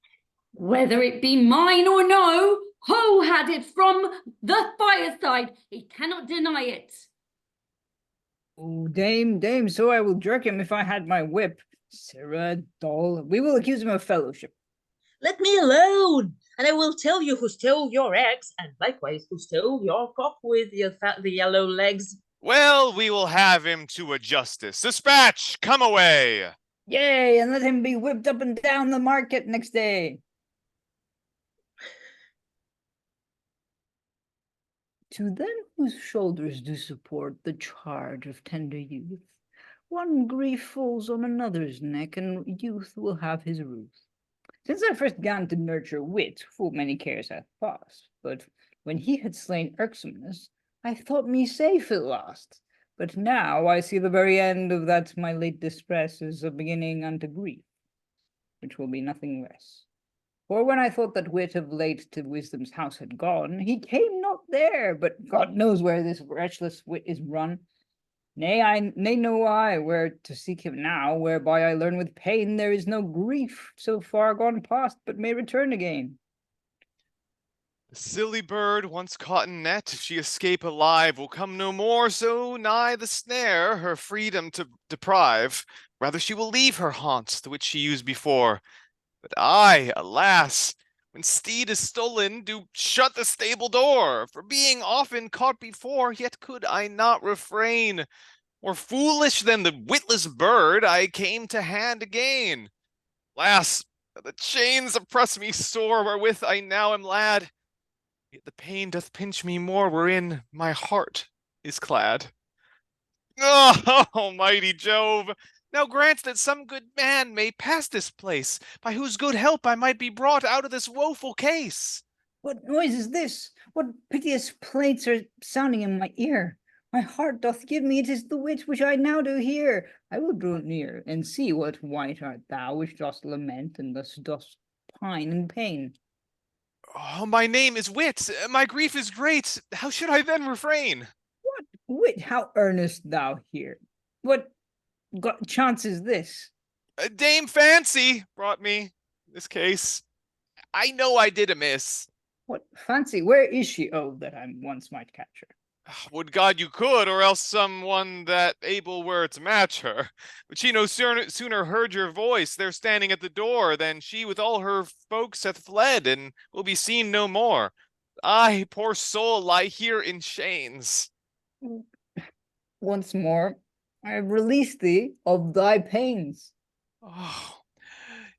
Whether it be mine or no, Ho had it from the fireside. He cannot deny it. Oh, dame, so I will jerk him if I had my whip. Sarah, doll, we will accuse him of fellowship. Let me alone, and I will tell you who stole your eggs, and likewise who stole your cock with the yellow legs. Well, we will have him to a justice. Dispatch, come away. Yay, and let him be whipped up and down the market next day. To them whose shoulders do support the charge of tender youth, one grief falls on another's neck, and youth will have his ruth. Since I first began to nurture wit, full many cares hath passed, but when he had slain Irksomeness, I thought me safe at last. But now I see the very end of that my late distress is a beginning unto grief, which will be nothing less. For when I thought that wit of late to wisdom's house had gone, he came not there, but God knows where this wretchless wit is run. Nay, know I where to seek him now, whereby I learn with pain there is no grief so far gone past, but may return again. The silly bird, once caught in net, if she escape alive, will come no more so nigh the snare, her freedom to deprive. Rather she will leave her haunts, the which she used before. But I, alas, when steed is stolen, do shut the stable door. For being often caught before, yet could I not refrain. More foolish than the witless bird, I came to hand again. Alas, the chains oppress me sore, wherewith I now am lad. Yet the pain doth pinch me more, wherein my heart is clad. Oh, almighty Jove! Now grant that some good man may pass this place, by whose good help I might be brought out of this woeful case. What noise is this? What piteous plaints are sounding in my ear? My heart doth give me it is the wit which I now do hear. I will draw near and see what wight art thou which dost lament and thus dost pine in pain. Oh, my name is Wit. My grief is great. How should I then refrain? What wit, how earnest thou here? What chance is this? Dame Fancy brought me this case. I know I did amiss. What fancy, where is she? Oh, that I once might catch her. Would God you could, or else someone that able were to match her. But she no sooner heard your voice, there standing at the door, than she with all her folks hath fled, and will be seen no more. I, poor soul, lie here in chains. Once more, I have released thee of thy pains. Oh,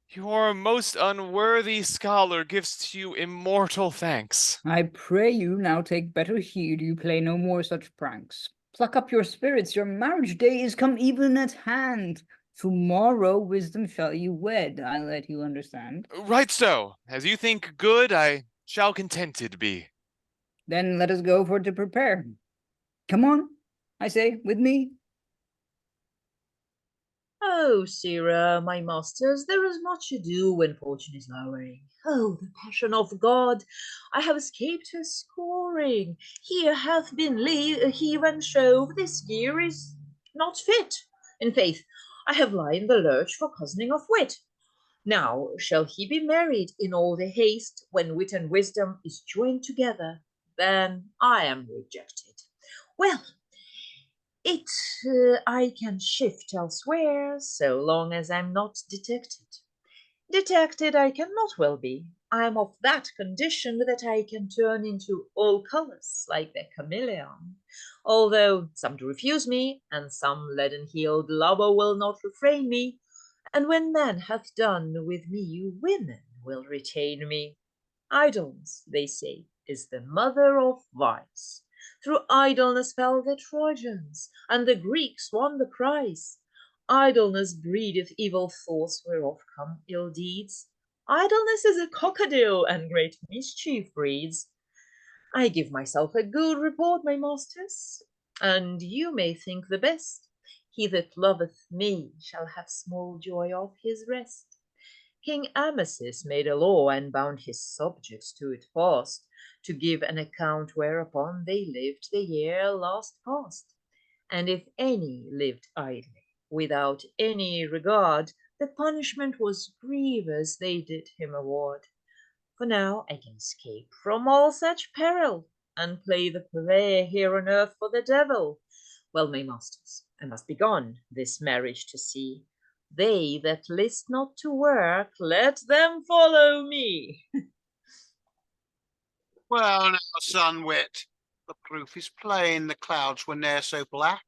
your most unworthy scholar gives to you immortal thanks. I pray you now take better heed you play no more such pranks. Pluck up your spirits, your marriage day is come even at hand. Tomorrow wisdom shall you wed, I let you understand. Right so, as you think good, I shall contented be. Then let us go for to prepare. Come on, I say, with me. Oh, sirrah, my masters, there is much ado when fortune is lowering. Oh, the passion of God! I have escaped her scoring. Here hath been heave and shove, this gear is not fit. In faith, I have lied the lurch for cozening of wit. Now shall he be married in all the haste, when wit and wisdom is joined together, then I am rejected. Well, I can shift elsewhere, so long as I'm not detected. Detected I cannot well be. I am of that condition that I can turn into all colours, like the chameleon. Although some do refuse me, and some leaden-heeled lubber will not refrain me, and when man hath done with me, women will retain me. Idleness, they say, is the mother of vice. Through idleness fell the Trojans, and the Greeks won the prize. Idleness breedeth evil thoughts, whereof come ill deeds. Idleness is a cockadil, and great mischief breeds. I give myself a good report, my masters, and you may think the best. He that loveth me shall have small joy of his rest. King Amasis made a law and bound his subjects to it fast, to give an account whereupon they lived the year last past. And if any lived idly, without any regard, the punishment was grievous they did him award. For now I can escape from all such peril, and play the purveyor here on earth for the devil. Well, my masters, I must be gone, this marriage to see. They that list not to work, let them follow me. Well, now, son Wit, the proof is plain. The clouds were ne'er so black.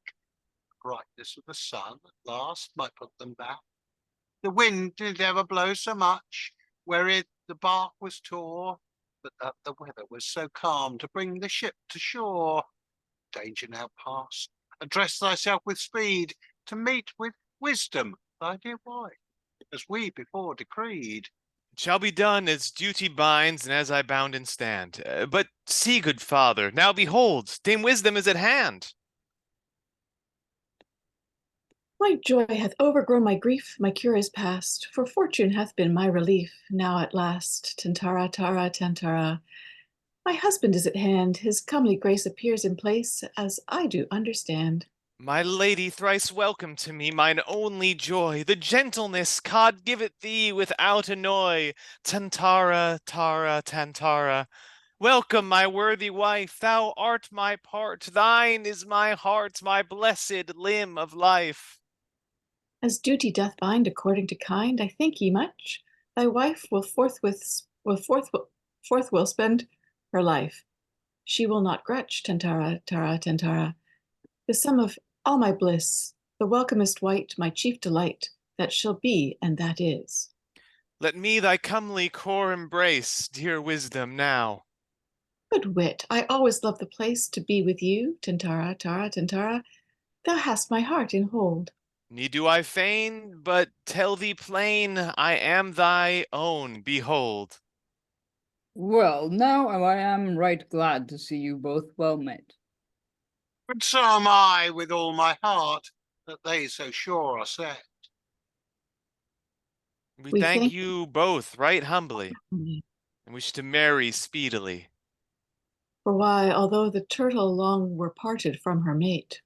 The brightness of the sun at last might put them back. The wind did ever blow so much, wherein the bark was tore, but that the weather was so calm to bring the ship to shore. Danger now past. Address thyself with speed to meet with wisdom, thy dear wife, as we before decreed. It shall be done as duty binds, and as I bound and stand. But see, good father, now behold, Dame Wisdom is at hand. My joy hath overgrown my grief, my cure is past, for fortune hath been my relief. Now at last, tantara, tara, tantara. My husband is at hand, his comely grace appears in place, as I do understand. My lady, thrice welcome to me, mine only joy. The gentleness God give it thee without annoy. Tantara, tara, tantara. Welcome, my worthy wife, thou art my part. Thine is my heart, my blessed limb of life. As duty doth bind according to kind, I thank ye much. Thy wife will forth will spend her life. She will not grudge, tantara, tara, tantara. The sum of all my bliss, the welcomest wight, my chief delight, that shall be, and that is. Let me thy comely core embrace, dear Wisdom, now. Good Wit, I always love the place to be with you, tantara, tara, tantara. Thou hast my heart in hold. Need do I feign, but tell thee plain, I am thy own, behold. Well, now I am right glad to see you both well met. And so am I with all my heart, that they so sure are set. We We thank thank you both right humbly, thee. and wish to marry speedily. For why, although the turtle long were parted from her mate,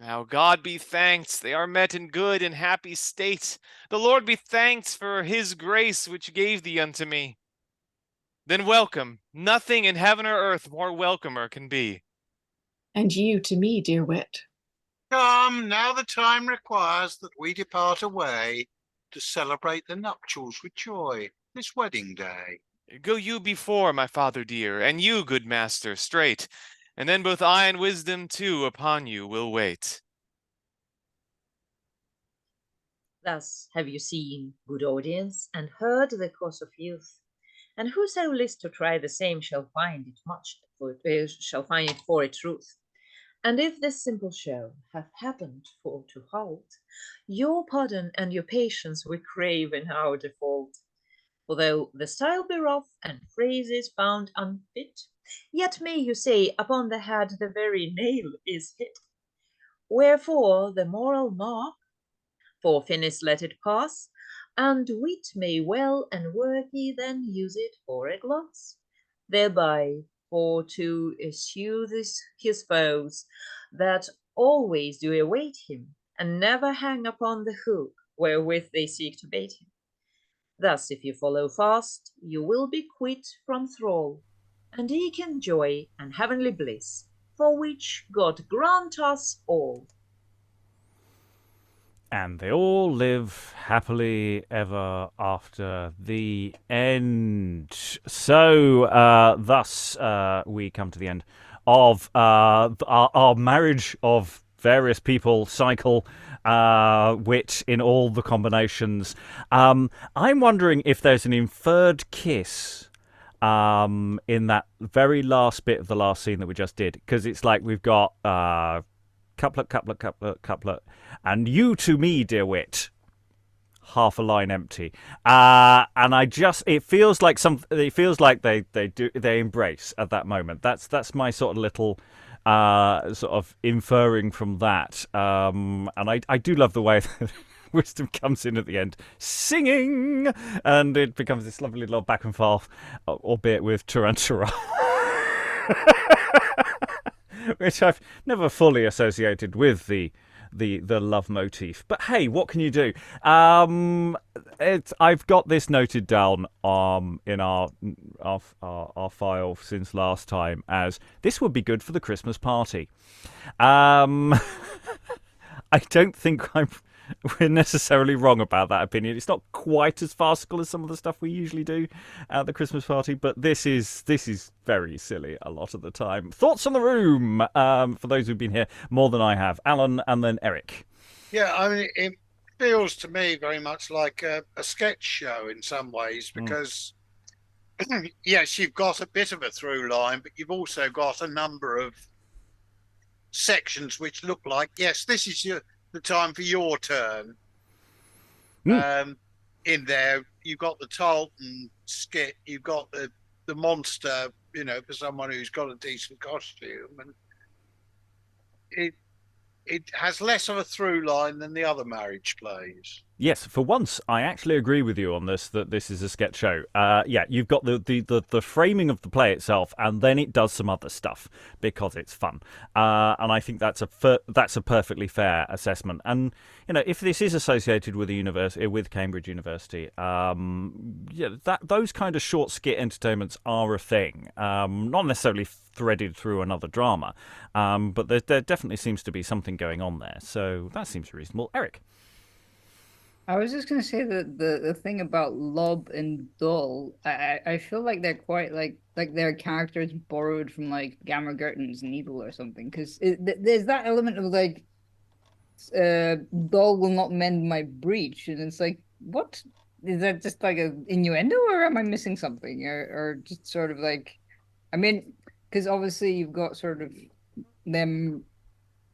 Now God be thanked, they are met in good and happy state. The Lord be thanked for his grace which gave thee unto me. Then welcome, nothing in heaven or earth more welcomer can be. and you to me, dear wit. Come, now the time requires that we depart away to celebrate the nuptials with joy this wedding day. Go you before, my father dear, and you, good master, straight, and then both I and wisdom too upon you will wait. Thus have you seen, good audience, and heard the course of youth, and whoso lists to try the same shall find it for a truth. And if this simple show hath happened for to halt, your pardon and your patience we crave in our default. For though the style be rough and phrases found unfit, yet may you say upon the head the very nail is hit. Wherefore the moral mark, for finis let it pass, and wit may well and worthy then use it for a gloss, thereby for to eschew his foes, that always do await him, and never hang upon the hook wherewith they seek to bait him. Thus, if you follow fast, you will be quit from thrall, and eke enjoy an heavenly bliss, for which God grant us all. And they all live happily ever after the end. So, thus, we come to the end of our marriage of various people cycle, wit in all the combinations. I'm wondering if there's an inferred kiss in that very last bit of the last scene that we just did, because it's like we've got couplet, and you to me, dear wit, half a line empty, and it feels like they embrace at that moment. That's my sort of little sort of inferring from that, and I do love the way that Wisdom comes in at the end singing, and it becomes this lovely little back and forth, albeit with Tarantula. Which I've never fully associated with the love motif. But hey, what can you do? I've got this noted down in our file since last time as this would be good for the Christmas party. I don't think we're necessarily wrong about that opinion. It's not quite as farcical as some of the stuff we usually do at the Christmas party, but this is very silly a lot of the time. Thoughts on the room for those who've been here more than I have. Alan and then Eric. Yeah, I mean, it feels to me very much like a sketch show in some ways, because yes, you've got a bit of a through line, but you've also got a number of sections which look like, yes, this is the time for your turn. In there, you've got the Tarleton skit, you've got the monster, for someone who's got a decent costume, and it has less of a through line than the other marriage plays. Yes, for once, I actually agree with you on this, that this is a sketch show. Yeah, you've got the framing of the play itself, and then it does some other stuff because it's fun. And I think that's a perfectly fair assessment. And, if this is associated with with Cambridge University, those kind of short skit entertainments are a thing. Not necessarily threaded through another drama, but there definitely seems to be something going on there. So that seems reasonable. Eric? I was just gonna say that the thing about Lob and Dull, I feel like they're quite like their characters borrowed from like Gamma Gerton's Needle or something, because there's that element of like Dull will not mend my breach, and it's like, what is that, just like an innuendo, or am I missing something, or just sort of like, I mean, because obviously you've got sort of them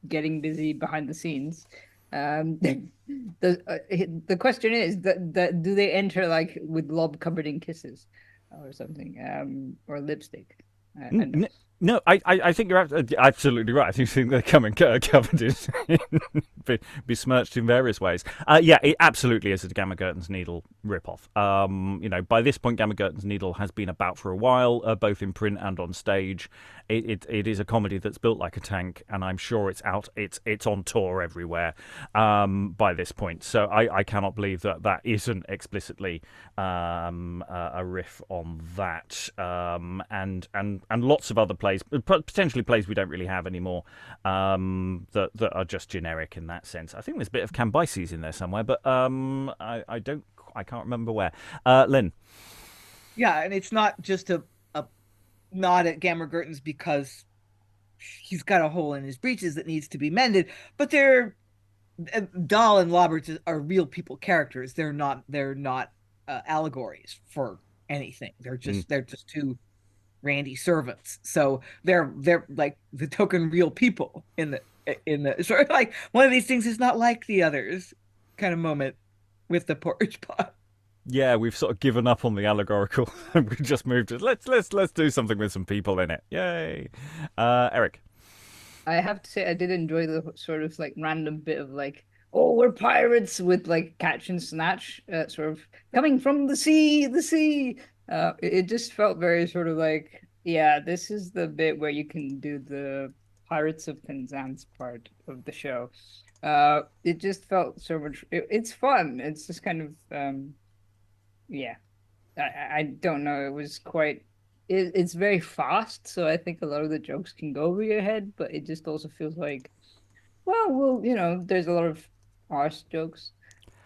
getting busy behind the scenes. The question is that do they enter like with lob covered in kisses or something, or lipstick? I don't know. No, I think you're absolutely right. I think they're coming covered in besmirched in various ways. Yeah, it absolutely is a Gamma Gurton's Needle ripoff. By this point, Gamma Gurton's Needle has been about for a while, both in print and on stage. It is a comedy that's built like a tank, and I'm sure it's out. It's on tour everywhere by this point. So I cannot believe that isn't explicitly a riff on that, and lots of other plays, potentially plays we don't really have anymore, that are just generic in that sense. I think there's a bit of Cambyses in there somewhere, but I can't remember where. Lynn. Yeah, and it's not just a nod at Gamma Gurton's because he's got a hole in his breeches that needs to be mended, but they're Dahl and Roberts are real people characters. They're not allegories for anything. They're just two randy servants. So they're like the token real people in the sort of like one of these things is not like the others kind of moment with the porridge pot. Yeah, we've sort of given up on the allegorical and we just moved to let's do something with some people in it. Yay. Eric. I have to say I did enjoy the sort of like random bit of like, oh, we're pirates with like catch and snatch, sort of coming from the sea. It just felt very sort of like, yeah, this is the bit where you can do the Pirates of Penzance part of the show. It just felt so much. It's fun. It's just kind of, yeah. I don't know. It was quite. It's very fast, so I think a lot of the jokes can go over your head, but it just also feels like, well, there's a lot of arse jokes.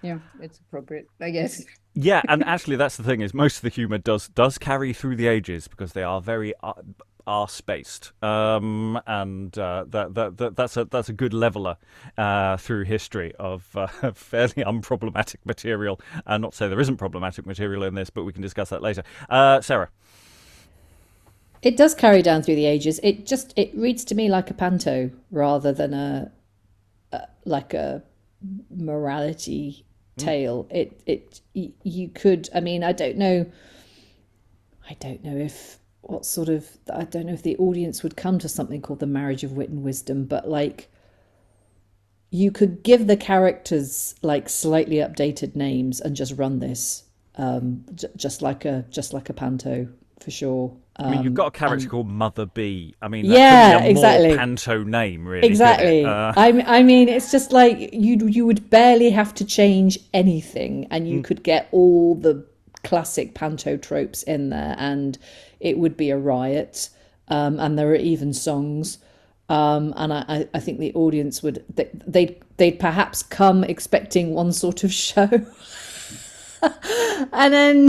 Yeah, it's appropriate, I guess. Yeah, and actually, that's the thing is most of the humour does carry through the ages because they are very arse-based, and that's a good leveler through history of fairly unproblematic material. Not to say there isn't problematic material in this, but we can discuss that later. Sarah. It does carry down through the ages. It reads to me like a panto rather than a morality tale. You could, I mean, I don't know if the audience would come to something called the marriage of wit and wisdom, but like you could give the characters like slightly updated names and just run this just like a panto for sure. I mean, you've got a character called Mother B. I mean, yeah, that could be a exactly. more panto name, really. Exactly. I mean, it's just like you would barely have to change anything, and you could get all the classic panto tropes in there, and it would be a riot. And there are even songs, and I think the audience would they'd perhaps come expecting one sort of show. And then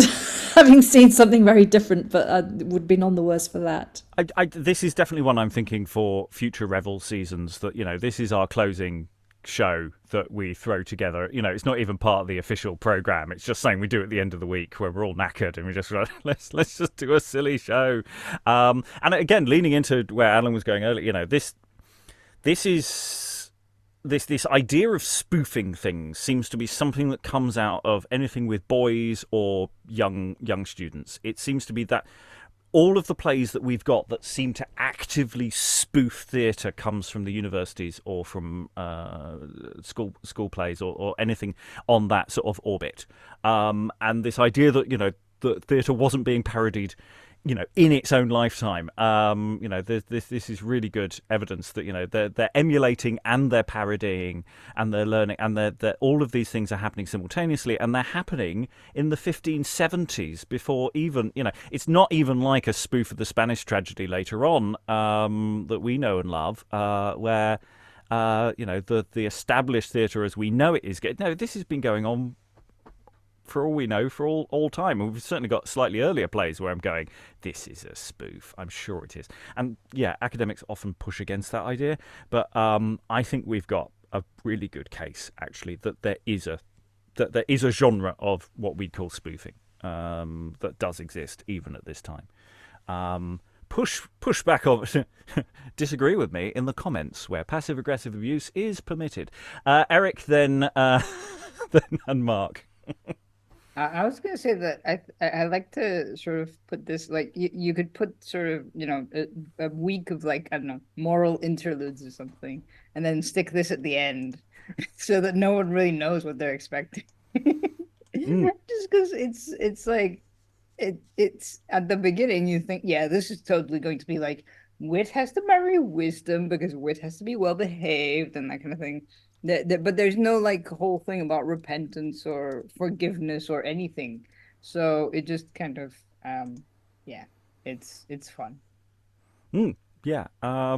having seen something very different, but would be none the worse for that. This is definitely one I'm thinking for future Revel seasons, that, this is our closing show that we throw together. It's not even part of the official program. It's just something we do at the end of the week where we're all knackered and we just let's just do a silly show. And again, leaning into where Alan was going earlier, this is... This idea of spoofing things seems to be something that comes out of anything with boys or young students. It seems to be that all of the plays that we've got that seem to actively spoof theatre comes from the universities or from school plays or anything on that sort of orbit. And this idea that that theatre wasn't being parodied in its own lifetime. This is really good evidence that they're emulating and they're parodying and they're learning, and they're all of these things are happening simultaneously, and they're happening in the 1570s before even it's not even like a spoof of the Spanish tragedy later on that we know and love, where the established theatre as we know it is. No, this has been going on for all we know, for all time. And we've certainly got slightly earlier plays where I'm going, this is a spoof. I'm sure it is. And yeah, academics often push against that idea. But I think we've got a really good case, actually, that there is a genre of what we call spoofing that does exist even at this time. push back on disagree with me in the comments where passive aggressive abuse is permitted. Eric, then and Mark. I was going to say that I like to sort of put this, like, you could put sort of, a week of, like, I don't know, moral interludes or something, and then stick this at the end so that no one really knows what they're expecting. Just because it's like, it's at the beginning, you think, yeah, this is totally going to be like, wit has to marry wisdom because wit has to be well behaved and that kind of thing. But there's no like whole thing about repentance or forgiveness or anything. So it just kind of, yeah, it's fun. Yeah. I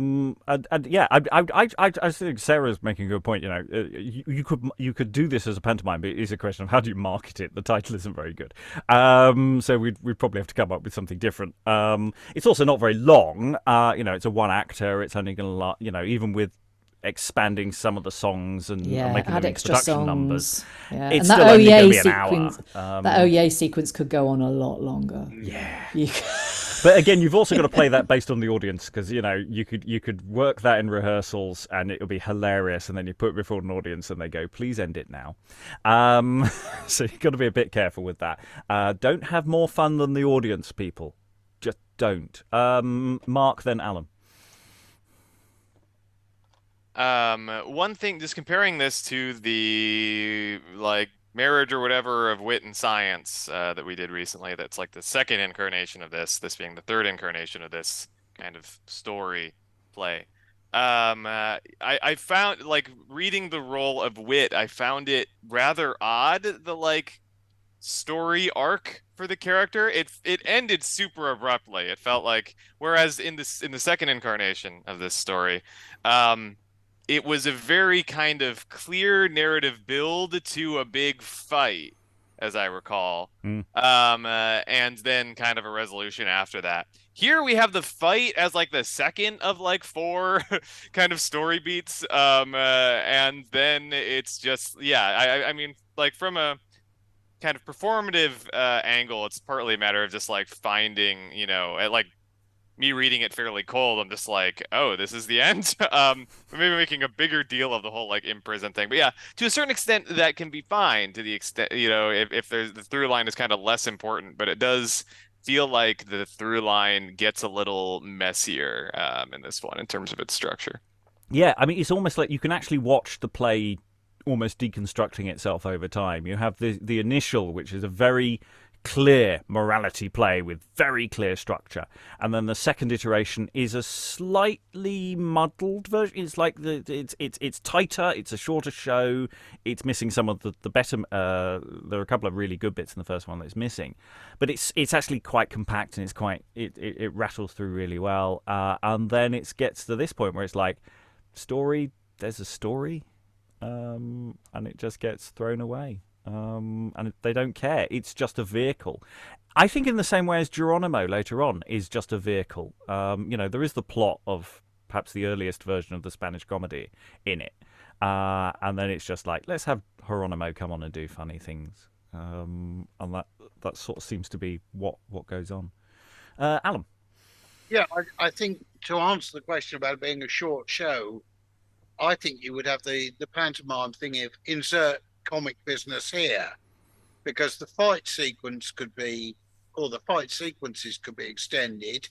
think Sarah's making a good point. You could do this as a pantomime, but it is a question of how do you market it. The title isn't very good. So we'd probably have to come up with something different. It's also not very long. It's a one actor. It's only going to, even with expanding some of the songs and making add them extra production songs. numbers. Yeah. It's and still that only going to be an sequence, hour. that OEA sequence could go on a lot longer. Yeah. But again, you've also got to play that based on the audience because you could work that in rehearsals and it'll be hilarious, and then you put it before an audience and they go, "Please end it now." So you've got to be a bit careful with that. Don't have more fun than the audience, people. Just don't. Mark, then Alan. One thing, just comparing this to the marriage or whatever of wit and science that we did recently, that's like the second incarnation of this being the third incarnation of this kind of story play. I found, like, reading the role of wit, I found it rather odd, the story arc for the character. It ended super abruptly. It felt like, whereas in the second incarnation of this story, it was a very kind of clear narrative build to a big fight, as I recall. And then kind of a resolution after that. Here we have the fight as like the second of like four kind of story beats. And then it's just, I mean, like, from a kind of performative angle, it's partly a matter of just like finding, like, me reading it fairly cold, I'm just like, oh, this is the end. Maybe making a bigger deal of the whole like imprison thing. But yeah, to a certain extent, that can be fine. To the extent, if there's the through line is kind of less important, but it does feel like the through line gets a little messier in this one in terms of its structure. Yeah, I mean, it's almost like you can actually watch the play almost deconstructing itself over time. You have the initial, which is a very clear morality play with very clear structure, and then the second iteration is a slightly muddled version. It's like it's tighter, it's a shorter show, it's missing some of the better there are a couple of really good bits in the first one that's missing, but it's actually quite compact, and it rattles through really well, and then it gets to this point where it's like, there's a story, and it just gets thrown away. And they don't care. It's just a vehicle. I think in the same way as Geronimo later on is just a vehicle. There is the plot of perhaps the earliest version of the Spanish comedy in it. And then it's just like, let's have Geronimo come on and do funny things. And that sort of seems to be what goes on. Alan? Yeah, I think to answer the question about it being a short show, I think you would have the pantomime thing of insert comic business here, because the fight sequence could be, or the fight sequences could be extended.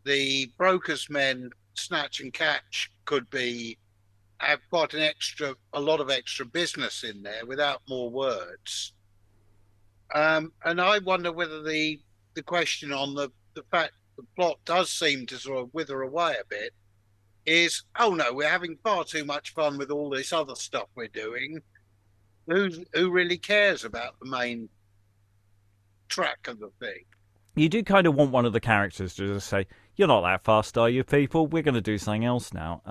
The broker's men, Snatch and Catch, could have quite a lot of extra business in there without more words. And I wonder whether the question on the fact the plot does seem to sort of wither away a bit is, oh no, we're having far too much fun with all this other stuff we're doing. Who really cares about the main track of the thing? You do kind of want one of the characters to just say, "You're not that fast, are you, people? We're going to do something else now."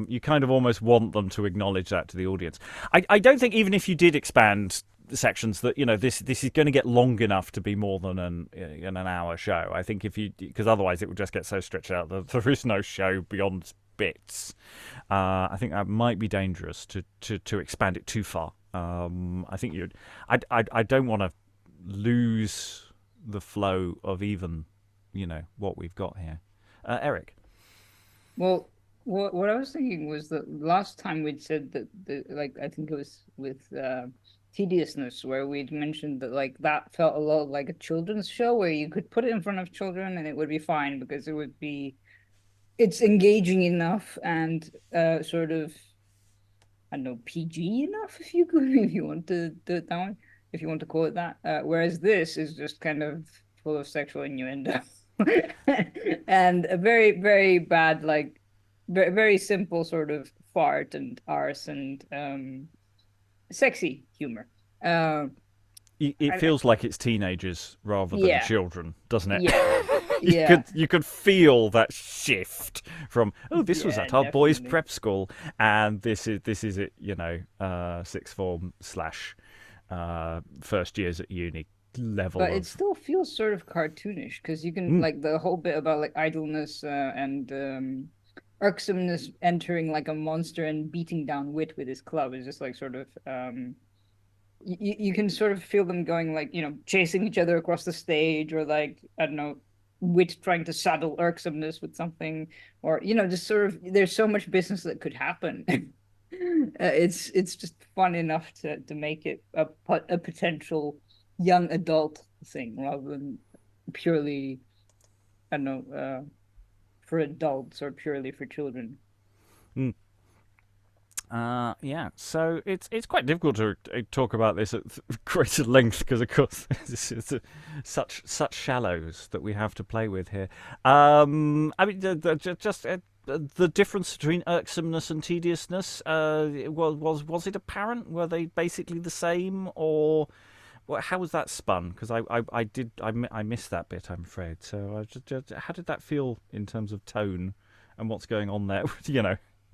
You kind of almost want them to acknowledge that to the audience. I don't think, even if you did expand sections, that this is going to get long enough to be more than an hour show. I think because otherwise it would just get so stretched out that there is no show beyond bits. I think that might be dangerous to expand it too far. I think I don't want to lose the flow of even what we've got here. Eric. Well, what I was thinking was that last time we'd said that I think it was with Tediousness, where we'd mentioned that that felt a lot like a children's show where you could put it in front of children and it would be fine because it's engaging enough and sort of, I don't know, PG enough if you want to do it that way, if you want to call it that. Whereas this is just kind of full of sexual innuendo. And a very, very bad, very, very simple sort of fart and arse and sexy humor. It feels like it's teenagers rather than children, doesn't it? Yeah. You could feel that shift from this was at our boys' definitely. prep school, and this is it. Sixth form / first years at uni level. But it still feels sort of cartoonish because you can the whole bit about idleness and irksomeness entering like a monster and beating down Wit with his club is just sort of you can sort of feel them going chasing each other across the stage, or I don't know, Wit trying to saddle irksomeness with something, or just sort of there's so much business that could happen. It's just fun enough to make it a potential young adult thing rather than purely, I don't know, for adults or purely for children. So it's quite difficult to talk about this at greater length because, of course, it's such shallows that we have to play with here. I mean, the difference between irksomeness and tediousness, was it apparent? Were they basically the same, or how was that spun? Because I missed that bit, I'm afraid. So how did that feel in terms of tone and what's going on there?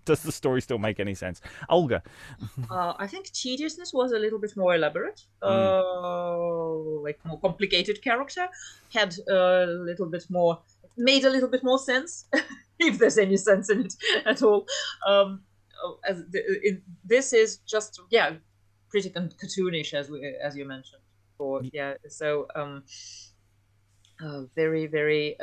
Does the story still make any sense? Olga? I think tediousness was a little bit more elaborate, more complicated character, had made a little bit more sense, if there's any sense in it at all. This is just pretty cartoonish, as you mentioned. Very, very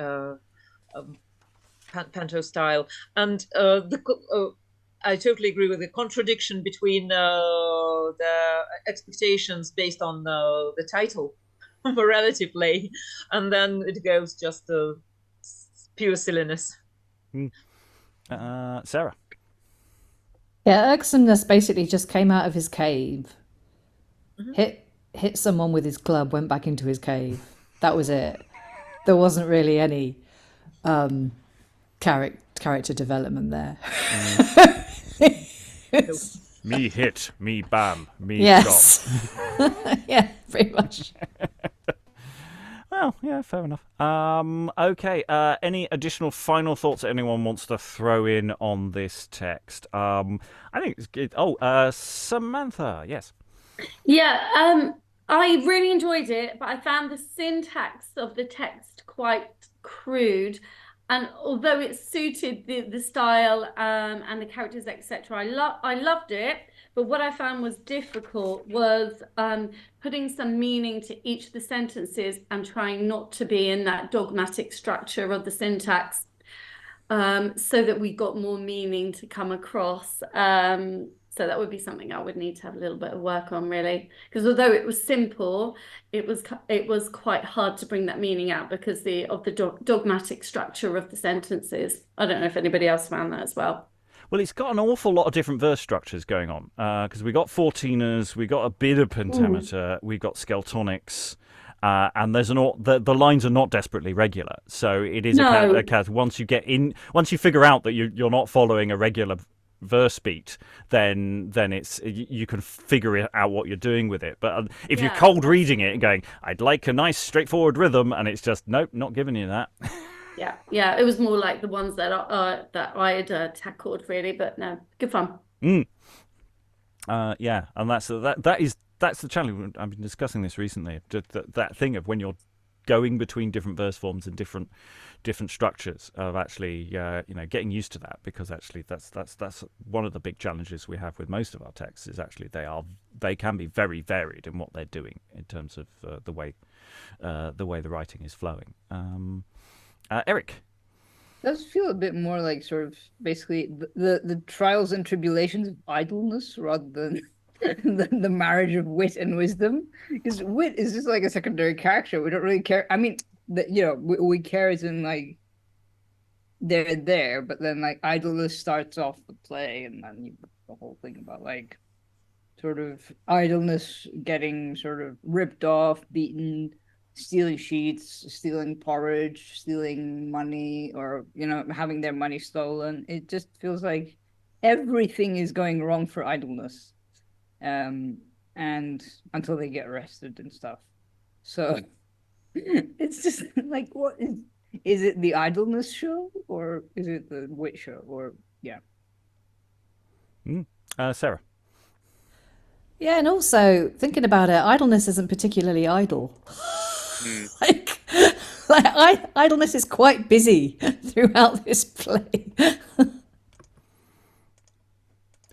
panto style, and I totally agree with the contradiction between the expectations based on the title, morality play, and then it goes just pure silliness. Sarah? Yeah, Irksomeness basically just came out of his cave, hit someone with his club, went back into his cave. That was it. There wasn't really any character development there. Me hit, me bam, me yes. Yeah, pretty much. Well, yeah, fair enough. Okay. Any additional final thoughts that anyone wants to throw in on this text? I think it's good. Samantha, yes. Yeah, I really enjoyed it, but I found the syntax of the text quite crude. And although it suited the style and the characters, etc., I loved it. But what I found was difficult was putting some meaning to each of the sentences and trying not to be in that dogmatic structure of the syntax, so that we got more meaning to come across. So that would be something I would need to have a little bit of work on, really, because although it was simple, it was quite hard to bring that meaning out because of the dogmatic structure of the sentences. I don't know if anybody else found that as well. Well, it's got an awful lot of different verse structures going on because we got 14ers, we got a bit of pentameter, we got skeltonics. And there's the lines are not desperately regular, so it is a case. Once you figure out that you're not following a regular verse beat, then it's you can figure out what you're doing with it. But if you're cold reading it and going, I'd like a nice straightforward rhythm, and it's just nope, not giving you that. Yeah, it was more like the ones that I had tackled, really. But no, good fun. And that's the challenge. I've been discussing this recently. That thing of when you're going between different verse forms and different structures of actually getting used to that, because actually that's one of the big challenges we have with most of our texts is actually they can be very varied in what they're doing in terms of the way the writing is flowing. Eric? does feel a bit more like sort of basically the trials and tribulations of idleness rather than the marriage of wit and wisdom. Because wit is just like a secondary character. We don't really care. I mean, we care as in like they're there, but then like idleness starts off the play, and then the whole thing about like sort of idleness getting sort of ripped off, beaten, stealing sheets, stealing porridge, stealing money, or having their money stolen. It just feels like everything is going wrong for idleness, and until they get arrested and stuff. So it's just like, what is it? The idleness show, or is it the wit show? Or yeah. Sarah. Yeah, and also thinking about it, idleness isn't particularly idle. like, idleness is quite busy throughout this play.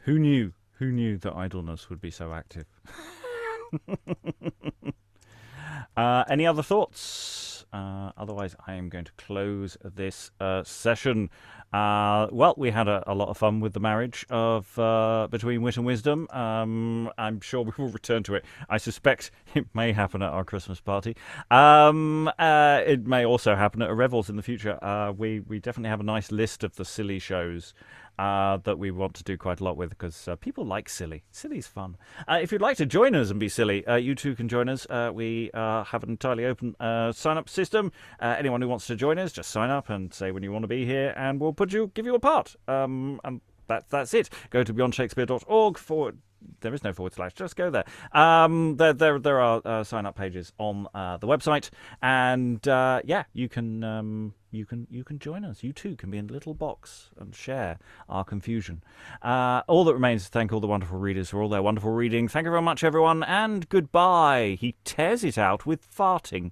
Who knew? Who knew that idleness would be so active? Any other thoughts? Otherwise, I am going to close this session. Well, we had a lot of fun with the marriage of between wit and wisdom. I'm sure we will return to it. I suspect it may happen at our Christmas party. It may also happen at a Revels in the future. We definitely have a nice list of the silly shows that we want to do quite a lot with, because people like silly. Silly's fun. If you'd like to join us and be silly, you too can join us. We have an entirely open sign-up system. Anyone who wants to join us, just sign up and say when you want to be here, and we'll give you a part. And that's it. Go to beyondshakespeare.org there is no /, just go there. There are sign-up pages on the website, and you can join us. You too can be in a little box and share our confusion. All that remains is to thank all the wonderful readers for all their wonderful reading. Thank you very much, everyone, and goodbye. He tears it out with farting.